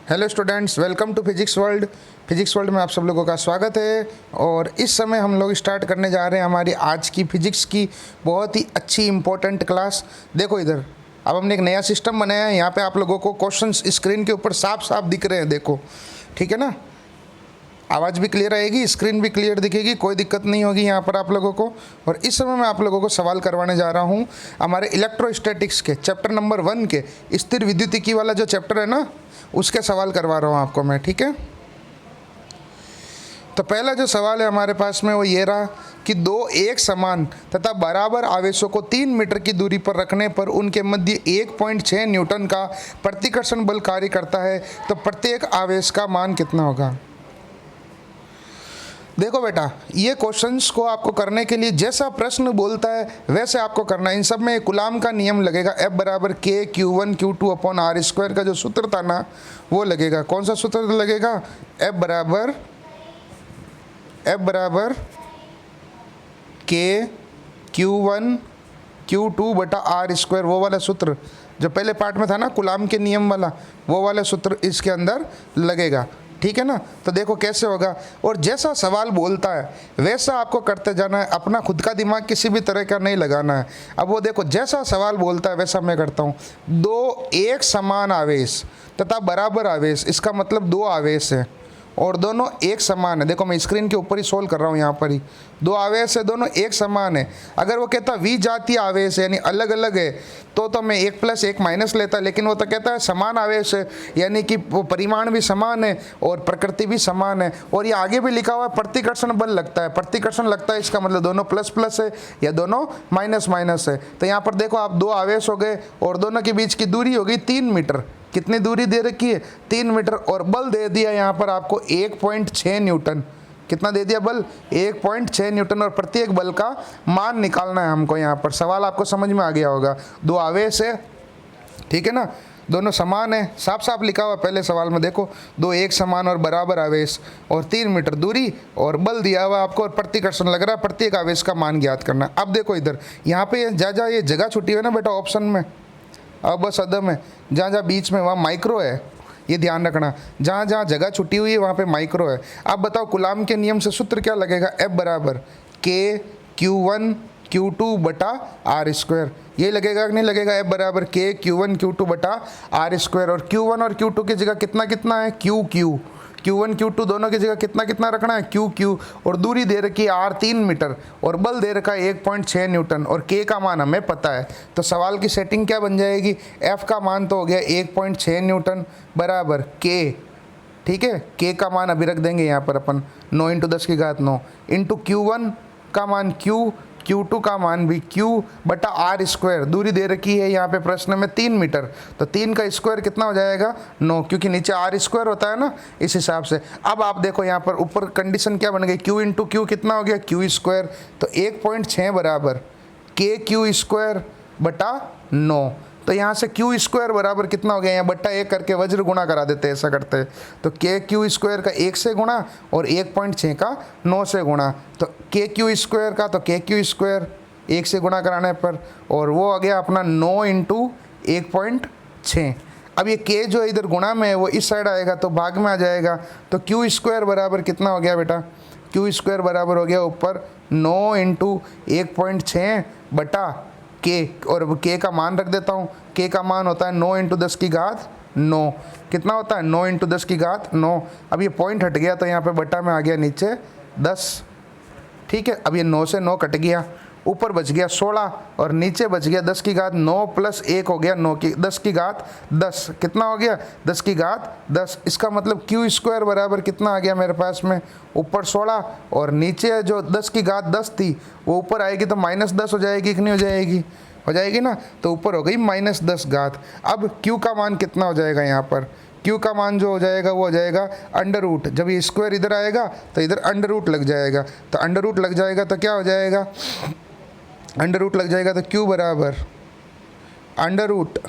Hello students, welcome to physics world. Physics world में आप सब लोगों का स्वागत है। और इस समय हम लोग स्टार्ट करने जा रहे हैं हमारी आज की फिजिक्स की बहुत ही अच्छी इंपॉर्टेंट क्लास। देखो इधर, अब हमने एक नया सिस्टम बनाया है। यहाँ पे आप लोगों को क्वेश्चंस स्क्रीन के ऊपर साफ साफ दिख रहे हैं, देखो, ठीक है ना। आवाज़ भी क्लियर आएगी, स्क्रीन भी क्लियर दिखेगी, कोई दिक्कत नहीं होगी यहाँ पर आप लोगों को। और इस समय मैं आप लोगों को सवाल करवाने जा रहा हूँ हमारे इलेक्ट्रोस्टैटिक्स के चैप्टर नंबर 1 के स्थिर विद्युतिकी वाला जो चैप्टर है ना, उसके सवाल करवा रहा हूँ आपको मैं, ठीक है। तो पहला जो सवाल है हमारे पास में वो ये रहा कि दो एक समान तथा बराबर आवेशों को 3 मीटर की दूरी पर रखने पर उनके मध्य 1.6 न्यूटन का प्रतिकर्षण बल कार्य करता है, तो प्रत्येक आवेश का मान कितना होगा। देखो बेटा, ये क्वेश्चंस को आपको करने के लिए जैसा प्रश्न बोलता है वैसे आपको करना है। इन सब में कूलाम का नियम लगेगा, F बराबर K Q1 Q2 upon R square का जो सूत्र था ना वो लगेगा। कौन सा सूत्र लगेगा? F बराबर K Q1 Q2 बटा R स्क्वायर, वो वाला सूत्र जो पहले पार्ट में था ना कूलाम के नियम वाला, वो वाला सूत्र इसके अंदर लगेगा, ठीक है ना। तो देखो कैसे होगा, और जैसा सवाल बोलता है वैसा आपको करते जाना है, अपना खुद का दिमाग किसी भी तरह का नहीं लगाना है। अब वो देखो, जैसा सवाल बोलता है वैसा मैं करता हूँ। दो एक समान आवेश तथा बराबर आवेश, इसका मतलब दो आवेश है और दोनों एक समान है। देखो मैं स्क्रीन के ऊपर ही सोल्व कर रहा हूँ, यहाँ पर ही दो आवेश है, दोनों एक समान है। अगर वो कहता विजातीय आवेश है यानी अलग अलग है तो मैं 1 प्लस 1 माइनस लेता, लेकिन वो तो कहता है समान आवेश है यानी कि वो परिमाण भी समान है और प्रकृति भी समान है। और ये आगे भी लिखा हुआ है प्रतिकर्षण बल लगता है, प्रतिकर्षण लगता है, इसका मतलब दोनों प्लस प्लस है या दोनों माइनस माइनस है। तो यहाँ पर देखो आप, दो आवेश हो गए और दोनों के बीच की दूरी हो गई 3 मीटर। कितनी दूरी दे रखी है? 3 मीटर। और बल दे दिया यहाँ पर आपको 1.6 न्यूटन। कितना दे दिया बल? 1.6 न्यूटन। और प्रत्येक बल का मान निकालना है हमको। यहाँ पर सवाल आपको समझ में आ गया होगा। दो आवेश है, ठीक है ना, दोनों समान है, साफ साफ लिखा हुआ पहले सवाल में। देखो, दो एक समान और बराबर आवेश और 3 मीटर दूरी और बल दिया हुआ आपको और प्रतिकर्षण लग रहा है, प्रत्येक आवेश का मान ज्ञात करना। अब देखो इधर, यहाँ पे जहाँ ये जगह छुट्टी हुई ना बेटा ऑप्शन में, अब बस अदम है, जहाँ जहाँ बीच में वहाँ माइक्रो है, ये ध्यान रखना। जहाँ जहाँ जगह छुट्टी हुई है वहाँ पे माइक्रो है। अब बताओ कूलाम के नियम से सूत्र क्या लगेगा? F बराबर K Q1 Q2 बटा R स्क्वायर। ये लगेगा कि नहीं लगेगा? F बराबर K Q1 Q2 बटा R स्क्वायर। और Q1 और Q2 की जगह कितना कितना है? Q1 Q2 दोनों की जगह कितना कितना रखना है? Q। और दूरी दे रखी है R 3 मीटर और बल दे रखा है 1.6 न्यूटन और K का मान हमें पता है। तो सवाल की सेटिंग क्या बन जाएगी? F का मान तो हो गया 1.6 न्यूटन बराबर K, ठीक है। K का मान अभी रख देंगे यहाँ पर अपन 9 × 10 की घात 9 इंटू Q1 का मान Q, Q2 का मान भी Q बटा R स्क्वायर। दूरी दे रखी है यहाँ पे प्रश्न में 3 मीटर, तो 3 का स्क्वायर कितना हो जाएगा? 9, क्योंकि नीचे R स्क्वायर होता है ना, इस हिसाब से। अब आप देखो यहाँ पर ऊपर कंडीशन क्या बन गई? Q इंटू Q कितना हो गया? Q square. तो 1.6 बराबर KQ स्क्वायर बटा 9। तो यहाँ से Q स्क्वायर बराबर कितना हो गया? यहाँ बट्टा 1 करके वज्र गुणा करा देते हैं, ऐसा करते हैं। तो KQ स्क्वायर का 1 से गुणा और 1.6 का 9 से गुणा। तो KQ स्क्वायर का तो KQ स्क्वायर 1 से गुणा कराने पर, और वो आ गया अपना 9 इंटू 1.6। अब ये K जो इधर गुणा में है वो इस साइड आएगा तो भाग में आ जाएगा। तो Q स्क्वायर बराबर कितना हो गया बेटा? Q स्क्वायर बराबर हो गया ऊपर 9 इंटू 1.6 बटा K, और K का मान रख देता हूँ। K का मान होता है 9 × 10 की घात 9। कितना होता है? 9 × 10 की घात 9। अब ये पॉइंट हट गया तो यहाँ पे बटा में आ गया नीचे 10, ठीक है। अब ये 9 से 9 कट गया, ऊपर बच गया 16 और नीचे बच गया 10 की घात 9 प्लस 1 हो गया 10 की घात 10। कितना हो गया? 10 की घात 10। इसका मतलब Q स्क्वायर बराबर कितना आ गया मेरे पास में? ऊपर 16 और नीचे जो 10 की घात 10 थी वो ऊपर आएगी तो -10 हो जाएगी कि नहीं हो जाएगी? हो जाएगी ना। तो ऊपर हो गई -10 घात। अब Q का मान कितना हो जाएगा? यहाँ पर Q का मान जो हो जाएगा वो हो जाएगा अंडर रूट। जब ये स्क्वायर इधर आएगा तो इधर अंडर रूट लग जाएगा, तो अंडर रूट लग जाएगा तो क्या हो जाएगा? अंडर रूट लग जाएगा तो Q बराबर अंडर रूट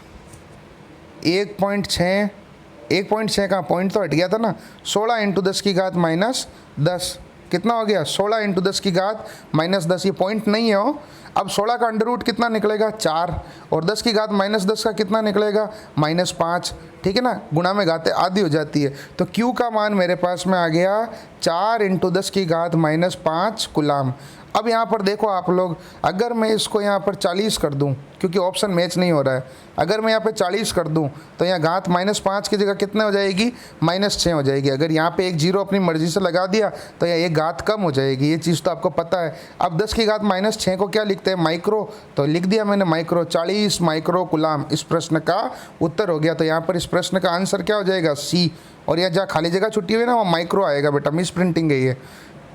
1.6 का पॉइंट तो हट गया था ना, 16 × 10 की घात -10 कितना हो गया 16 इंटू 10 की घात -10, ये पॉइंट नहीं है हो। अब 16 का अंडर रूट कितना निकलेगा 4, और 10 की घात -10 का कितना निकलेगा -5, ठीक है ना, गुणा में घातें आधी हो जाती है। तो Q का मान मेरे पास में आ गया 4 इंटू 10 की घात -5 कूलाम। अब यहाँ पर देखो आप लोग, अगर मैं इसको यहाँ पर 40 कर दूँ, क्योंकि ऑप्शन मैच नहीं हो रहा है, अगर मैं यहाँ पे 40 कर दूँ तो यहाँ घात -5 की जगह कितने हो जाएगी -6 हो जाएगी। अगर यहाँ पे एक जीरो अपनी मर्जी से लगा दिया तो यहाँ एक घात कम हो जाएगी, ये चीज़ तो आपको पता है। अब 10 की घात -6 को क्या लिखते हैं माइक्रो, तो लिख दिया मैंने माइक्रो, 40 माइक्रो कूलाम इस प्रश्न का उत्तर हो गया। तो यहाँ पर इस प्रश्न का आंसर क्या हो जाएगा सी, और यहाँ जहाँ खाली जगह छुट्टी हुई ना वो माइक्रो आएगा बेटा, मिस प्रिंटिंग है ये,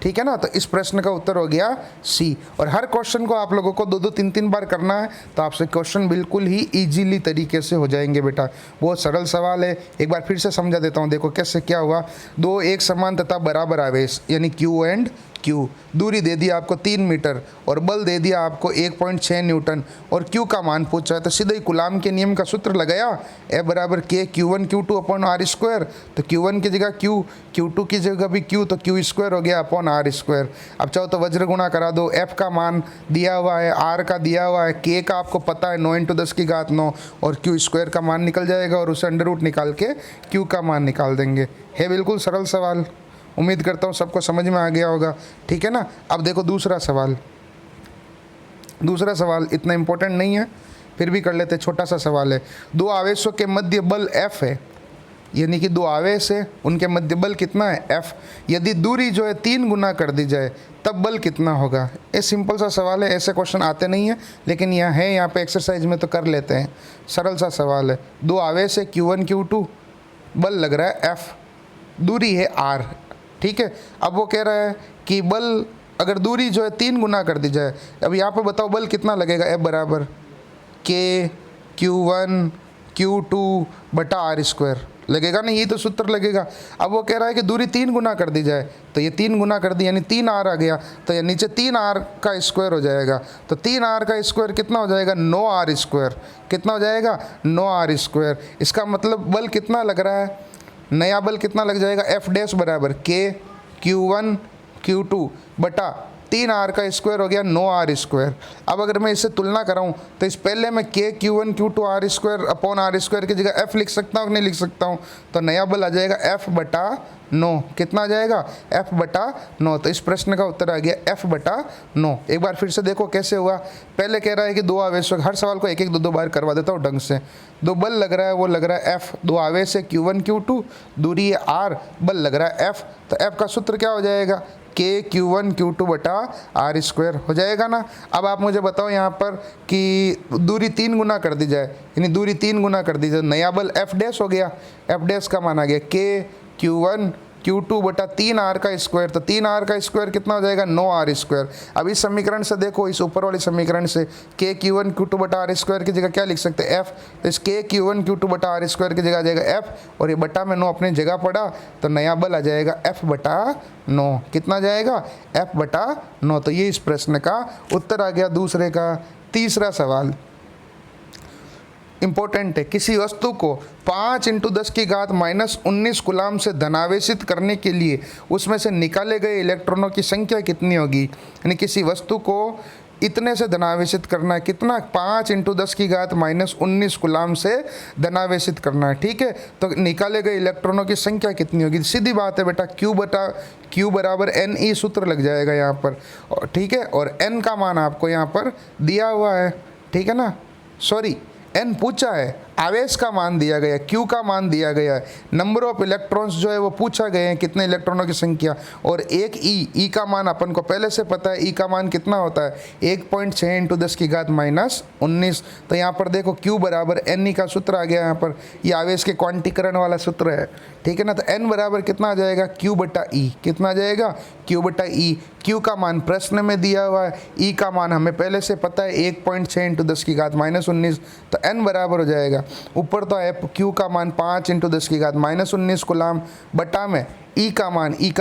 ठीक है ना। तो इस प्रश्न का उत्तर हो गया सी। और हर क्वेश्चन को आप लोगों को 2-2 3-3 बार करना है, तो आपसे क्वेश्चन बिल्कुल ही इजीली तरीके से हो जाएंगे बेटा। बहुत सरल सवाल है, एक बार फिर से समझा देता हूँ। देखो कैसे क्या हुआ, दो एक समान तथा बराबर आवेश यानी Q एंड Q, दूरी दे दिया आपको 3 मीटर और बल दे दिया आपको 1.6 न्यूटन, और Q का मान पूछा है। तो सीधे ही कूलाम के नियम का सूत्र लगाया, F बराबर K Q1 Q2 upon R square. तो Q1 की जगह Q, Q2 की जगह भी Q, तो Q स्क्वायर हो गया अपॉन R स्क्वायर। अब चाहो तो वज्र गुणा करा दो, F का मान दिया हुआ है, R का दिया हुआ है, K का आपको पता है 9 इंटू 10 की घात 9, और Q स्क्वायर का मान निकल जाएगा, और उसे अंडर रूट निकाल के Q का मान निकाल देंगे। है बिल्कुल सरल सवाल, उम्मीद करता हूँ सबको समझ में आ गया होगा, ठीक है ना। अब देखो दूसरा सवाल, दूसरा सवाल इतना इम्पोर्टेंट नहीं है फिर भी कर लेते, छोटा सा सवाल है। दो आवेशों के मध्य बल F है, यानी कि दो आवेश है, उनके मध्य बल कितना है F। यदि दूरी जो है 3 गुना कर दी जाए तब बल कितना होगा। ये सिंपल सा सवाल है, ऐसे क्वेश्चन आते नहीं है, लेकिन यह है यहाँ पे एक्सरसाइज में तो कर लेते हैं। सरल सा सवाल है, दो आवेश है Q1 Q2, बल लग रहा है F, दूरी है R, ठीक है। अब वो कह रहा है कि बल अगर दूरी जो है 3 गुना कर दी जाए, अब यहाँ पे बताओ बल कितना लगेगा। F बराबर K Q1 Q2 बटा R स्क्वायर लगेगा ना, यही तो सूत्र लगेगा। अब वो कह रहा है कि दूरी 3 गुना कर दी जाए, तो ये 3 गुना कर दी यानी 3R आ गया, तो ये नीचे 3R का स्क्वायर हो जाएगा। तो 3R का स्क्वायर कितना हो जाएगा 9R स्क्वायर, कितना हो जाएगा 9R स्क्वायर। इसका मतलब बल कितना लग रहा है, नया बल कितना लग जाएगा F डैश बराबर K Q1 Q2 बटा 3R का स्क्वायर हो गया 9R स्क्वायर। अब अगर मैं इससे तुलना कराऊं तो इस पहले में K Q1 Q2 R square upon R square की जगह F लिख सकता हूँ कि नहीं लिख सकता हूँ। तो नया बल आ जाएगा F बटा 9, कितना आ जाएगा F बटा 9। तो इस प्रश्न का उत्तर आ गया F बटा 9। एक बार फिर से देखो कैसे हुआ, पहले कह रहा है कि दो आवेशों, हर सवाल को एक एक दो बार करवा देता हूँ ढंग से। दो बल लग रहा है, वो लग रहा है F, दो आवेश है Q1 Q2, दूरी है R, बल लग रहा है F। तो F का सूत्र क्या हो जाएगा K Q1 Q2 बटा R स्क्वायर हो जाएगा ना। अब आप मुझे बताओ यहाँ पर कि दूरी 3 गुना कर दी जाए, यानी दूरी 3 गुना कर दी जाए, नया बल F डैश हो गया, F डैश का मान आ गया K Q1 Q2 बटा 3R का स्क्वायर। तो 3R का स्क्वायर कितना हो जाएगा 9R स्क्वायर। अब इस समीकरण से देखो, इस ऊपर वाले समीकरण से K Q1 Q2 बटा R स्क्वायर की जगह क्या लिख सकते हैं F। तो इस K Q1 Q2 बटा R स्क्वायर की जगह आ जाएगा F, और ये बटा में 9 अपनी जगह पड़ा, तो नया बल आ जाएगा F बटा 9, कितना जाएगा F बटा 9। तो ये इस प्रश्न का उत्तर आ गया दूसरे का। तीसरा सवाल इंपॉर्टेंट है, किसी वस्तु को 5 इंटू 10 की घात -19 कूलाम से धनावेशित करने के लिए उसमें से निकाले गए इलेक्ट्रॉनों की संख्या कितनी होगी। यानी किसी वस्तु को इतने से धनावेशित करना है, कितना 5 इंटू 10 की घात -19 कूलाम से धनावेशित करना है, ठीक है। तो निकाले गए इलेक्ट्रॉनों की संख्या कितनी होगी, सीधी बात है बेटा, Q बराबर NE सूत्र लग जाएगा यहाँ पर, ठीक है। और N का मान आपको यहाँ पर दिया हुआ है, ठीक है ना, सॉरी N पूछा है, आवेश का मान दिया गया, Q का मान दिया गया है, नंबर ऑफ इलेक्ट्रॉन्स जो है वो पूछा गए हैं, कितने इलेक्ट्रॉनों की संख्या, और एक E का मान अपन को पहले से पता है, E का मान कितना होता है 1.6 इंटू 10 की घात -19। तो यहाँ पर देखो Q बराबर NE का सूत्र आ गया यहाँ पर, ये आवेश के क्वांटीकरण वाला सूत्र है, ठीक है ना। तो N बराबर कितना आ जाएगा Q बटा E, कितना आ जाएगा Q बटा E। Q का मान प्रश्न में दिया हुआ है, E का मान हमें पहले से पता है 1.6 इंटू 10 की घात -19। तो N बराबर हो जाएगा, ऊपर तो है Q का मान 5 इंटू 10 की घात -19 कूलाम, बटा में E का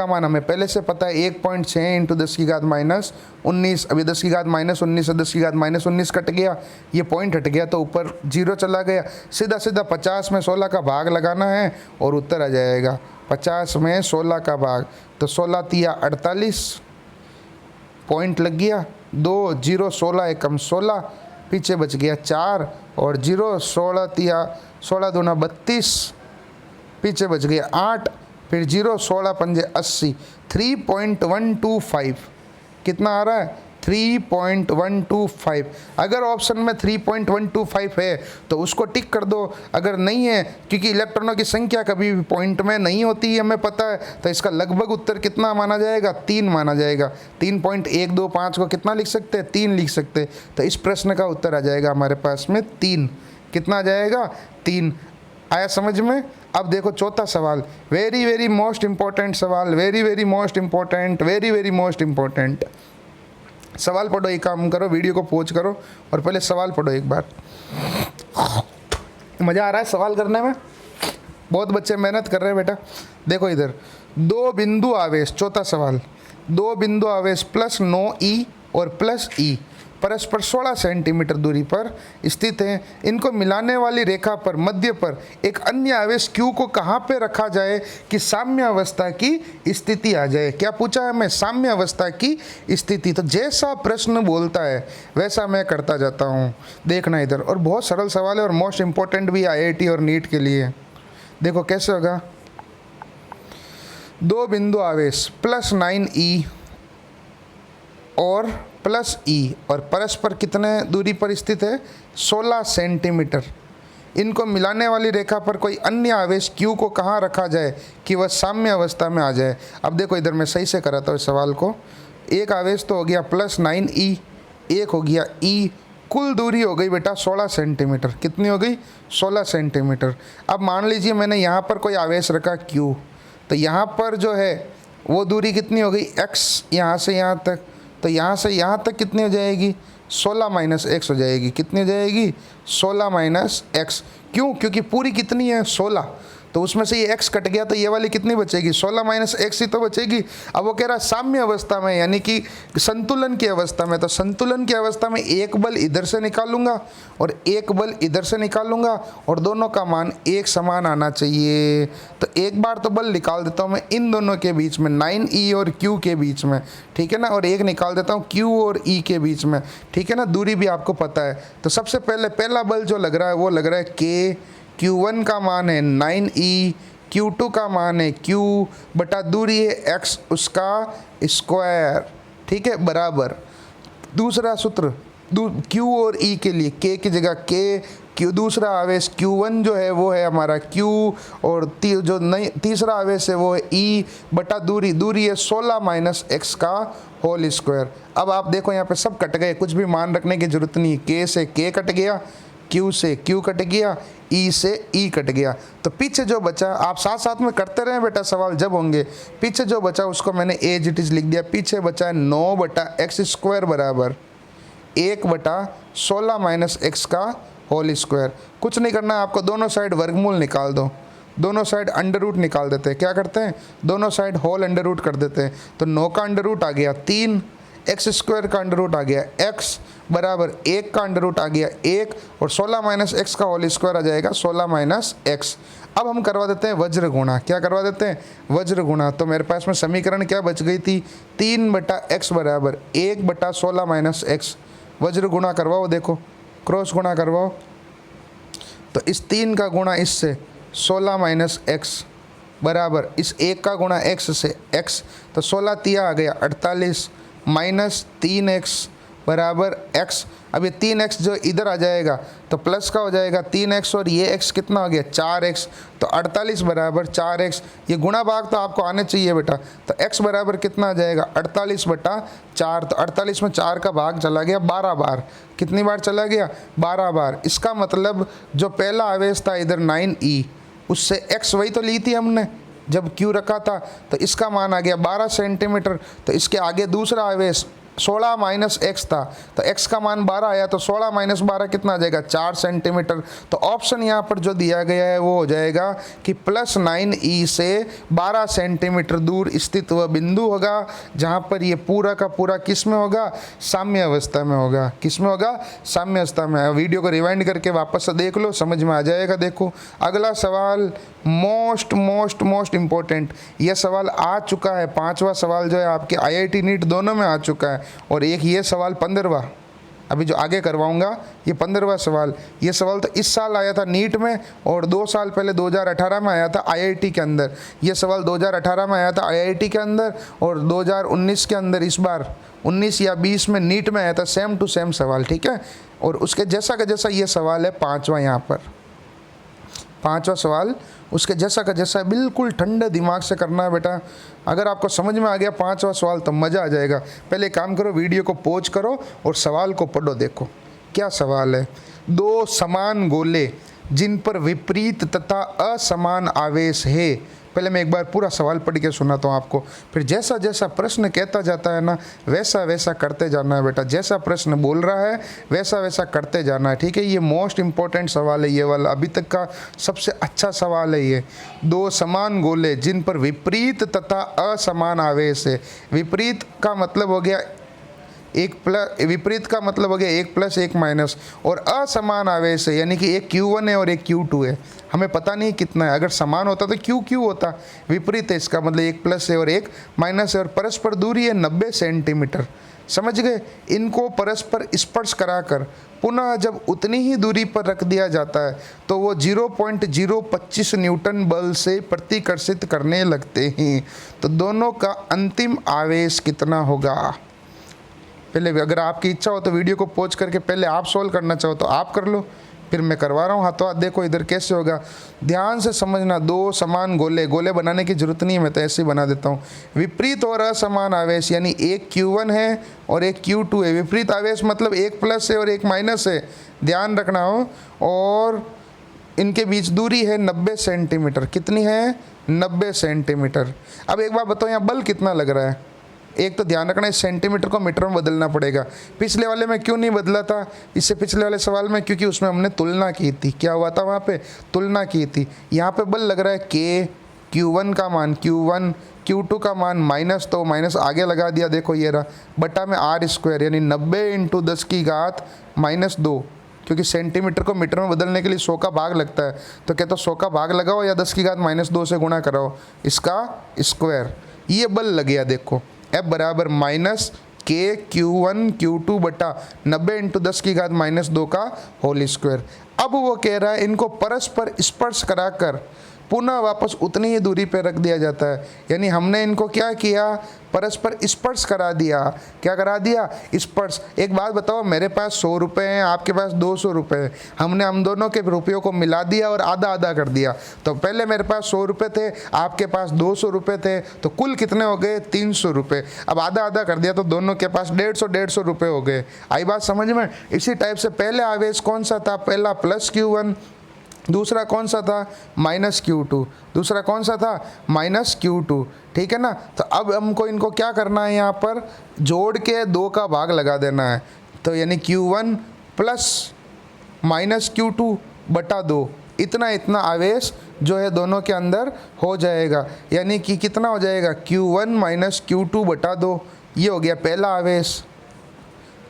मान हमें पहले से पता है 1.6 इंटू 10 की घात -19। अभी 10 की घात -19 से 10 की घात -19 कट गया, ये पॉइंट हट गया तो ऊपर 0 चला गया, सीधा सीधा 50 में 16 का भाग लगाना है और उत्तर आ जाएगा 50 में 16 का भाग, तो 16 तिया 48, पॉइंट लग गया 2, 0 16 एकम 16, पीछे बच गया 4 और 0, 16 तिया 16 दूना 32, पीछे बच गया 8, फिर 0 16 पंजे 80, 3.125 कितना आ रहा है 3.125। अगर ऑप्शन में 3.125 है तो उसको टिक कर दो, अगर नहीं है, क्योंकि इलेक्ट्रॉनों की संख्या कभी भी पॉइंट में नहीं होती है हमें पता है, तो इसका लगभग उत्तर कितना माना जाएगा 3 माना जाएगा। 3.125 को कितना लिख सकते हैं 3 लिख सकते हैं, तो इस प्रश्न का उत्तर आ जाएगा हमारे पास में 3। कितना आ जाएगा 3। आया समझ में। अब देखो चौथा सवाल, वेरी वेरी मोस्ट इंपॉर्टेंट सवाल, very very most important, very very most important. सवाल पढ़ो, एक काम करो, वीडियो को पॉज करो और पहले सवाल पढ़ो एक बार। मज़ा आ रहा है सवाल करने में, बहुत बच्चे मेहनत कर रहे हैं बेटा। देखो इधर 2 बिंदु आवेश, चौथा सवाल, 2 बिंदु आवेश प्लस 9e और प्लस e परस्पर 16 सेंटीमीटर दूरी पर स्थित हैं। इनको मिलाने वाली रेखा पर मध्य पर एक अन्य आवेश q को कहाँ पे रखा जाए कि साम्य अवस्था की स्थिति आ जाए। क्या पूछा है हमें, साम्य अवस्था की स्थिति। तो जैसा प्रश्न बोलता है वैसा मैं करता जाता हूँ, देखना इधर। और बहुत सरल सवाल है और मोस्ट इंपॉर्टेंट भी IIT और नीट के लिए। देखो कैसे होगा, 2 बिंदु आवेश प्लस 9e और प्लस e और परस्पर कितने दूरी पर स्थित है 16 सेंटीमीटर। इनको मिलाने वाली रेखा पर कोई अन्य आवेश q को कहाँ रखा जाए कि वह साम्य अवस्था में आ जाए। अब देखो इधर मैं सही से कराता हूँ इस सवाल को। एक आवेश तो हो गया प्लस 9e, एक हो गया e, कुल दूरी हो गई बेटा 16 सेंटीमीटर। कितनी हो गई 16 सेंटीमीटर। अब मान लीजिए मैंने यहाँ पर कोई आवेश रखा q, तो यहाँ पर जो है वो दूरी कितनी हो गई x, यहाँ से यहाँ तक, तो यहाँ से यहाँ तक कितनी हो जाएगी 16 माइनस x हो जाएगी। कितनी हो जाएगी 16 माइनस x। क्यों, क्योंकि पूरी कितनी है 16, तो उसमें से ये x कट गया तो ये वाली कितनी बचेगी 16 माइनस x ही तो बचेगी। अब वो कह रहा है साम्य अवस्था में, यानी कि संतुलन की अवस्था में। तो संतुलन की अवस्था में एक बल इधर से निकालूंगा और एक बल इधर से निकालूंगा और दोनों का मान एक समान आना चाहिए। तो एक बार तो बल निकाल देता हूँ मैं इन दोनों के बीच में, 9e और q के बीच में, ठीक है ना, और एक निकाल देता हूँ q और e के बीच में, ठीक है ना। दूरी भी आपको पता है। तो सबसे पहले पहला बल जो लग रहा है वो लग रहा है k, q1 का मान है 9e, q2 का मान है q बटा दूरी है x उसका स्क्वायर, ठीक है, बराबर। दूसरा सूत्र q और e के लिए k की जगह k, q दूसरा आवेश q1 जो है वो है हमारा q और जो तीसरा आवेश है वो है e बटा दूरी है 16 माइनस x का होल स्क्वायर। अब आप देखो यहाँ पे सब कट गए, कुछ भी मान रखने की जरूरत नहीं। k से k कट गया, q से q कट गया, e से e कट गया। तो पीछे जो बचा, आप साथ साथ में करते रहें बेटा सवाल जब होंगे। पीछे जो बचा उसको मैंने एज इट इज लिख दिया। पीछे बचा है 9 बटा एक्स स्क्वायर बराबर 1 बटा 16 माइनस एक्स का होल स्क्वायर। कुछ नहीं करना है आपको, दोनों साइड वर्गमूल निकाल दो, दोनों साइड अंडर रूट निकाल देते हैं। क्या करते हैं, दोनों साइड होल अंडर रूट कर देते हैं। तो 9 का अंडर रूट आ गया 3, एक्स स्क्वायर का अंडर रूट आ गया x बराबर 1 का अंडर रूट आ गया 1 और 16 माइनस एक्स का होल स्क्वायर आ जाएगा 16 माइनस एक्स। अब हम करवा देते हैं वज्र गुणा। क्या करवा देते हैं, वज्र गुणा। तो मेरे पास में समीकरण क्या बच गई थी, 3 बटा एक्स बराबर 1 बटा 16 माइनस एक्स। वज्र गुणा करवाओ, देखो क्रॉस गुणा करवाओ। तो इस 3 का गुणा इससे 16 माइनस एक्स बराबर इस 1 का गुणा x से x, तो 16 तिया आ गया 48 माइनस 3x बराबर x। अब ये 3x जो इधर आ जाएगा तो प्लस का हो जाएगा 3x और ये x कितना हो गया 4x। तो 48 बराबर 4x। ये गुणा भाग तो आपको आने चाहिए बेटा। तो x बराबर कितना आ जाएगा 48 बटा 4। तो 48 में 4 का भाग चला गया 12 बार। कितनी बार चला गया 12 बार। इसका मतलब जो पहला आवेश था इधर 9e, उससे x वही तो ली थी हमने जब Q रखा था, तो इसका मान आ गया 12 सेंटीमीटर। तो इसके आगे दूसरा आवेश 16 माइनस एक्स था, तो एक्स का मान 12 आया, तो 16 माइनस 12 कितना आ जाएगा 4 सेंटीमीटर। तो ऑप्शन यहाँ पर जो दिया गया है वो हो जाएगा कि +9e से 12 सेंटीमीटर दूर स्थित वह बिंदु होगा जहाँ पर ये पूरा का पूरा किस में होगा, साम्य अवस्था में होगा। किस में होगा, साम्य अवस्था में। वीडियो को रिवाइंड करके वापस से देख लो, समझ में आ जाएगा। देखो अगला सवाल मोस्ट इम्पोर्टेंट, यह सवाल आ चुका है, 5वां सवाल जो है आपके IIT नीट दोनों में आ चुका है, और एक ये सवाल 15वां, अभी जो आगे करवाऊंगा ये 15वां सवाल। ये सवाल तो इस साल आया था नीट में, और 2 साल पहले 2018 में आया था IIT के अंदर। ये सवाल 2018 में आया था IIT के अंदर, और 2019 के अंदर इस बार 19 या 20 में नीट में आया था, सेम टू सेम सवाल, ठीक है। और उसके जैसा का जैसा ये सवाल है 5वां, यहाँ पर 5वां सवाल उसके जैसा का जैसा, बिल्कुल ठंडे दिमाग से करना है बेटा। अगर आपको समझ में आ गया 5वां सवाल तो मज़ा आ जाएगा। पहले काम करो, वीडियो को पॉज करो और सवाल को पढ़ो। देखो क्या सवाल है। 2 समान गोले जिन पर विपरीत तथा असमान आवेश है। पहले मैं एक बार पूरा सवाल पढ़ के सुनाता हूँ आपको, फिर जैसा जैसा प्रश्न कहता जाता है ना वैसा वैसा करते जाना है बेटा। जैसा प्रश्न बोल रहा है वैसा वैसा करते जाना है, ठीक है। ये मोस्ट इम्पोर्टेंट सवाल है, ये वाला अभी तक का सबसे अच्छा सवाल है ये। 2 समान गोले जिन पर विपरीत तथा असमान आवेश है। विपरीत का मतलब हो गया विपरीत का मतलब हो गया 1 + 1 माइनस, और असमान आवेश है, यानी कि एक Q1 है और एक Q2 है। हमें पता नहीं कितना है, अगर समान होता तो Q होता, विपरीत है, इसका मतलब 1 + है और 1 माइनस है, और परस्पर दूरी है 90 सेंटीमीटर। समझ गए। इनको परस्पर स्पर्श कराकर पुनः जब उतनी ही दूरी पर रख दिया जाता है तो वो 0.025 न्यूटन बल से प्रतिकर्षित करने लगते हैं। तो दोनों का अंतिम आवेश कितना होगा। पहले अगर आपकी इच्छा हो तो वीडियो को पॉज करके पहले आप सॉल्व करना चाहो तो आप कर लो, फिर मैं करवा रहा हूँ हाथों हाथ। देखो इधर कैसे होगा, ध्यान से समझना। 2 समान गोले बनाने की जरूरत नहीं है, मैं तो ऐसे ही बना देता हूँ। विपरीत और असमान आवेश, यानी एक Q1 है और एक Q2 है। विपरीत आवेश मतलब 1 + है और 1 माइनस है, ध्यान रखना हो। और इनके बीच दूरी है 90 सेंटीमीटर। कितनी है, 90 सेंटीमीटर। अब एक बार बताओ यहाँ बल कितना लग रहा है। एक तो ध्यान रखना, इस सेंटीमीटर को मीटर में बदलना पड़ेगा। पिछले वाले में क्यों नहीं बदला था, इससे पिछले वाले सवाल में, क्योंकि उसमें हमने तुलना की थी। क्या हुआ था वहाँ पे, तुलना की थी। यहाँ पे बल लग रहा है K, Q1 का मान Q1, Q2 का मान माइनस, तो माइनस आगे लगा दिया, देखो ये रहा, बटा में R², यानी 90 × 10⁻⁻², क्योंकि सेंटीमीटर को मीटर में बदलने के लिए 100 का भाग लगता है। तो कहते 100 का भाग लगाओ या 10⁻² से गुणा कराओ, इसका स्क्वायर। ये बल लग गया, देखो F बराबर -K Q1 Q2 बटा 90 × 10⁻² का होल स्क्वायर। अब वो कह रहा है इनको परस्पर स्पर्श कराकर पुनः वापस उतनी ही दूरी पर रख दिया जाता है। यानी हमने इनको क्या किया, परस्पर स्पर्श करा दिया। क्या करा दिया, स्पर्श। एक बात बताओ, मेरे पास 100 रुपये हैं, आपके पास 200 रुपये हैं, हमने हम दोनों के रुपयों को मिला दिया और आधा आधा कर दिया। तो पहले मेरे पास 100 रुपये थे, आपके पास 200 रुपये थे, तो कुल कितने हो गए, 300 रुपये। अब आधा आधा कर दिया तो दोनों के पास 150 रुपये हो गए। आई बात समझ में। इसी टाइप से पहले आवेश कौन सा था, पहला +Q1, दूसरा कौन सा था, -Q2, दूसरा कौन सा था, -Q2, ठीक है ना। तो अब हमको इनको क्या करना है, यहाँ पर जोड़ के 2 का भाग लगा देना है। तो यानी Q1 + -Q2 बटा 2, इतना आवेश जो है दोनों के अंदर हो जाएगा। यानी कि कितना हो जाएगा, Q1 - Q2 बटा 2। ये हो गया पहला आवेश।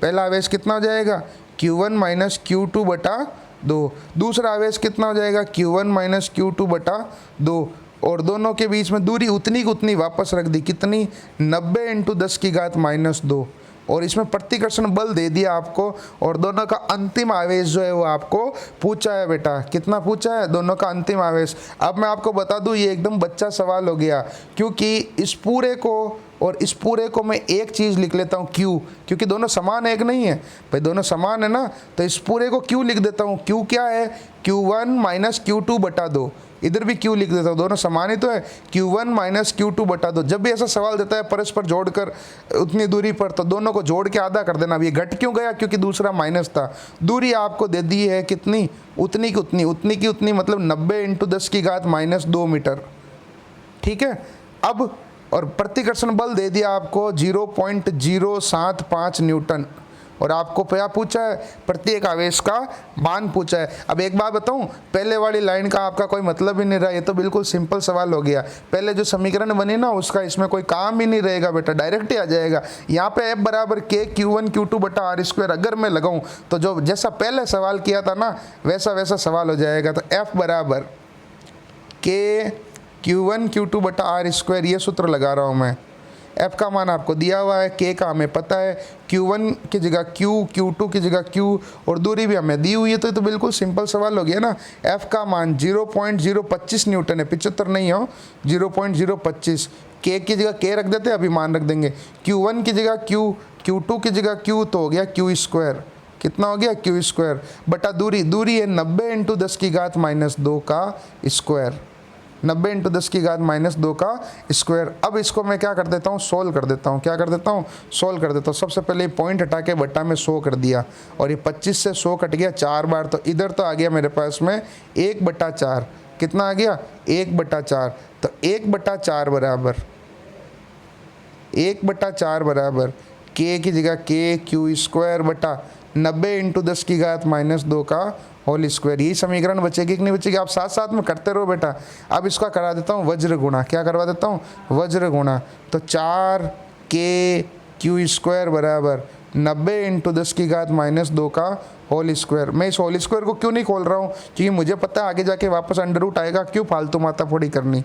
पहला आवेश कितना हो जाएगा, Q1 - Q2 बटा 2। दूसरा आवेश कितना हो जाएगा, Q1 - Q2 बटा 2। और दोनों के बीच में दूरी उतनी की उतनी वापस रख दी, कितनी, 90 × 10⁻²। और इसमें प्रतिकर्षण बल दे दिया आपको, और दोनों का अंतिम आवेश जो है वो आपको पूछा है बेटा। कितना पूछा है, दोनों का अंतिम आवेश। अब मैं आपको बता दूं ये एकदम बच्चा सवाल हो गया, क्योंकि इस पूरे को और इस पूरे को मैं एक चीज़ लिख लेता हूँ Q, क्योंकि दोनों समान एक नहीं है भाई, दोनों समान है ना, तो इस पूरे को Q लिख देता हूँ। Q क्या है, Q1 - Q2 बटा 2। इधर भी Q लिख देता हूँ, दोनों समान ही तो है, Q1 - Q2 बटा 2। जब भी ऐसा सवाल देता है परस्पर जोड़कर उतनी दूरी पर, तो दोनों को जोड़ के आधा कर देना। अब ये घट क्यों गया, क्योंकि दूसरा माइनस था। दूरी आपको दे दी है कितनी, उतनी की उतनी मतलब 90 × 10⁻² मीटर, ठीक है। अब और प्रतिकर्षण बल दे दिया आपको 0.075 न्यूटन, और आपको क्या पूछा है, प्रत्येक आवेश का मान पूछा है। अब एक बात बताऊं, पहले वाली लाइन का आपका कोई मतलब ही नहीं रहा, ये तो बिल्कुल सिंपल सवाल हो गया। पहले जो समीकरण बनी ना उसका इसमें कोई काम ही नहीं रहेगा बेटा, डायरेक्ट ही आ जाएगा। यहाँ पे F बराबर K Q1 Q2 बटा R स्क्वायर अगर मैं लगाऊं तो जो जैसा पहले सवाल किया था ना वैसा वैसा सवाल हो जाएगा। तो F बराबर K Q1 Q2 बटा R स्क्वायर, ये सूत्र लगा रहा हूँ मैं। F का मान आपको दिया हुआ है, K का हमें पता है, Q1 की जगह Q, Q2 की जगह Q, और दूरी भी हमें दी हुई है। तो ये तो बिल्कुल सिंपल सवाल हो गया ना। F का मान 0.025 न्यूटन है, 75 नहीं हो, 0.025। K की जगह K रख देते, अभी मान रख देंगे। Q1 की जगह Q, Q2 की जगह Q, तो हो गया Q स्क्वायर। कितना हो गया, Q स्क्वायर बटा दूरी, दूरी है 90 × 10 की घात -2 का स्क्वायर, 90 × 10 की घात -2 का स्क्वायर। अब इसको मैं क्या कर देता हूँ, सोल्व कर देता हूँ। क्या कर देता हूँ, सोल्व कर देता हूँ। सबसे पहले पॉइंट हटा के बट्टा में 100 कर दिया, और ये 25 से 100 कट गया 4 बार, तो इधर तो आ गया मेरे पास में 1/4। कितना आ गया, 1/4। तो 1/4 बराबर 1/4 बराबर K की जगह K Q स्क्वायर बटा 90 × 10 की घात -2 का होल स्क्वायर। यही समीकरण बचेगी कि नहीं बचेगी, आप साथ साथ में करते रहो बेटा। अब इसका करा देता हूँ वज्र गुणा। क्या करवा देता हूँ, वज्र गुणा। तो 4K Q स्क्वायर बराबर 90 × 10 की घात -2 का होल स्क्वायर। मैं इस होल स्क्वायर को क्यों नहीं खोल रहा हूँ, क्योंकि मुझे पता है आगे जाके वापस अंडर रूट आएगा, क्यों फालतू माथाफोड़ी करनी।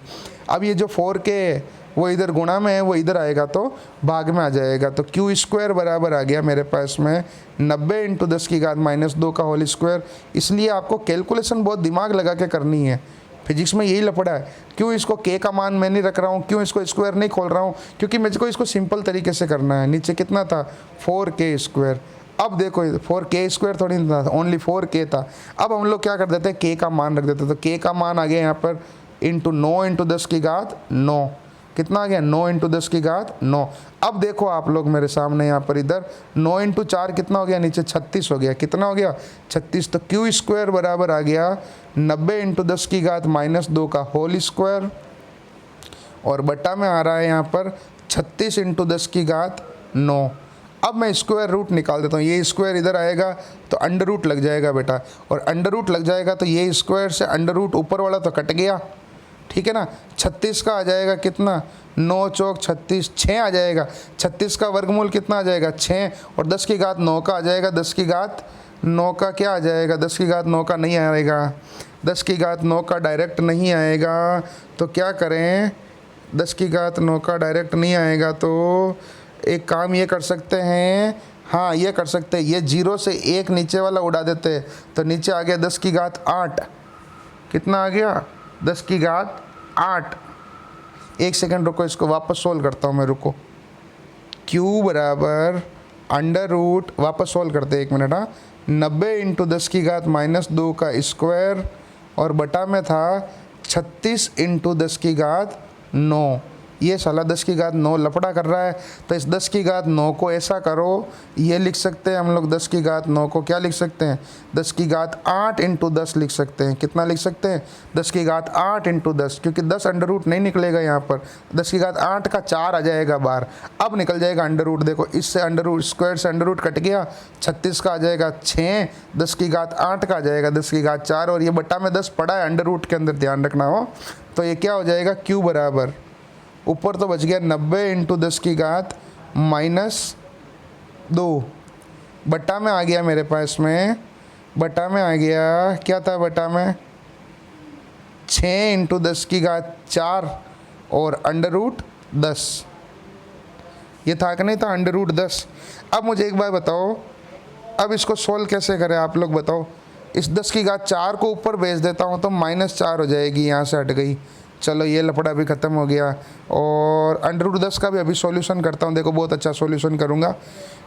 अब ये जो 4K है वो इधर गुणा में है, वो इधर आएगा तो भाग में आ जाएगा। तो Q स्क्वायर बराबर आ गया मेरे पास में 90 × 10 की घात -2 का होल स्क्वायर। इसलिए आपको कैलकुलेशन बहुत दिमाग लगा के करनी है, फिजिक्स में यही लपड़ा है। क्यों इसको K का मान मैं नहीं रख रहा हूँ, क्यों इसको स्क्वायर नहीं खोल रहा हूँ, क्योंकि मुझको इसको सिंपल तरीके से करना है। नीचे कितना था, 4K स्क्वायर। अब देखो 4K स्क्वायर थोड़ी नहीं था, ओनली 4K था। अब हम लोग क्या कर देते हैं, K का मान रख देते हैं। तो K का मान आ गया यहाँ पर 9 × 10 की घात 9। कितना आ गया, 9 × 10 की घात 9। अब देखो आप लोग मेरे सामने यहाँ पर इधर 9 × 4 कितना हो गया, नीचे 36 हो गया। कितना हो गया, 36। तो Q स्क्वायर बराबर आ गया 90 × 10 की घात -2 का होल स्क्वायर, और बटा में आ रहा है यहाँ पर 36 × 10 की घात 9। अब मैं स्क्वायर रूट निकाल देता हूँ। ये स्क्वायर इधर आएगा तो अंडर रूट लग जाएगा बेटा, और अंडर रूट लग जाएगा तो ये स्क्वायर से अंडर रूट ऊपर वाला तो कट गया, ठीक है ना। 36 का आ जाएगा कितना, 9 चौक 36, 6 आ जाएगा। 36 का वर्गमूल कितना आ जाएगा, 6, और 10 की घात 9 का आ जाएगा। 10 की घात 9 का क्या आ जाएगा, 10 की घात 9 का नहीं आएगा, 10 की घात 9 का डायरेक्ट नहीं आएगा। तो क्या करें, 10 की घात 9 का डायरेक्ट नहीं आएगा तो एक काम ये कर सकते हैं, हाँ ये कर सकते हैं, ये 0 से 1 नीचे वाला उड़ा देते हैं। तो नीचे आ गया 10 की घात 8। कितना आ गया, 10 की घात 8। एक सेकंड रुको, इसको वापस सोल्व करता हूँ मैं, रुको। Q बराबर अंडर रूट, वापस सोल्व करते हैं, 1 मिनट। हाँ, 90 × 10 की घात -2 का स्क्वायर, और बटा में था 36 × 10 की घात 9। ये साला 10 की घात 9 लफड़ा कर रहा है। तो इस 10 की घात 9 को ऐसा करो, ये लिख सकते हैं हम लोग, 10 की घात 9 को क्या लिख सकते हैं, 10 की घात 8 × 10 लिख सकते हैं। कितना लिख सकते हैं, 10 की घात 8 × 10, क्योंकि 10 अंडर रूट नहीं निकलेगा यहाँ पर। 10 की घात 8 का 4 आ जाएगा बाहर, अब निकल जाएगा अंडर रूट। देखो इससे अंडर रूट, स्क्वायर से अंडर रूट कट गया, 36 का आ जाएगा 6, 10 की घात 8 का आ जाएगा 10 की घात 4, और ये बट्टा में 10 पड़ा है अंडर रूट के अंदर, ध्यान रखना हो। तो ये क्या हो जाएगा, Q बराबर, ऊपर तो बच गया 90 × 10 की घात -2, बट्टा में आ गया मेरे पास में, बट्टा में आ गया, क्या था बट्टा में, 6 × 10 की घात 4 और अंडर रूट 10। ये था कि नहीं था, अंडर रूट 10। अब मुझे एक बात बताओ, अब इसको सोल्व कैसे करें आप लोग बताओ। इस 10 की घात 4 को ऊपर भेज देता हूँ तो -4 हो जाएगी, यहाँ से हट गई। चलो ये लफड़ा भी ख़त्म हो गया। और अंडर रूट 10 का भी अभी सॉल्यूशन करता हूँ, देखो बहुत अच्छा सॉल्यूशन करूँगा।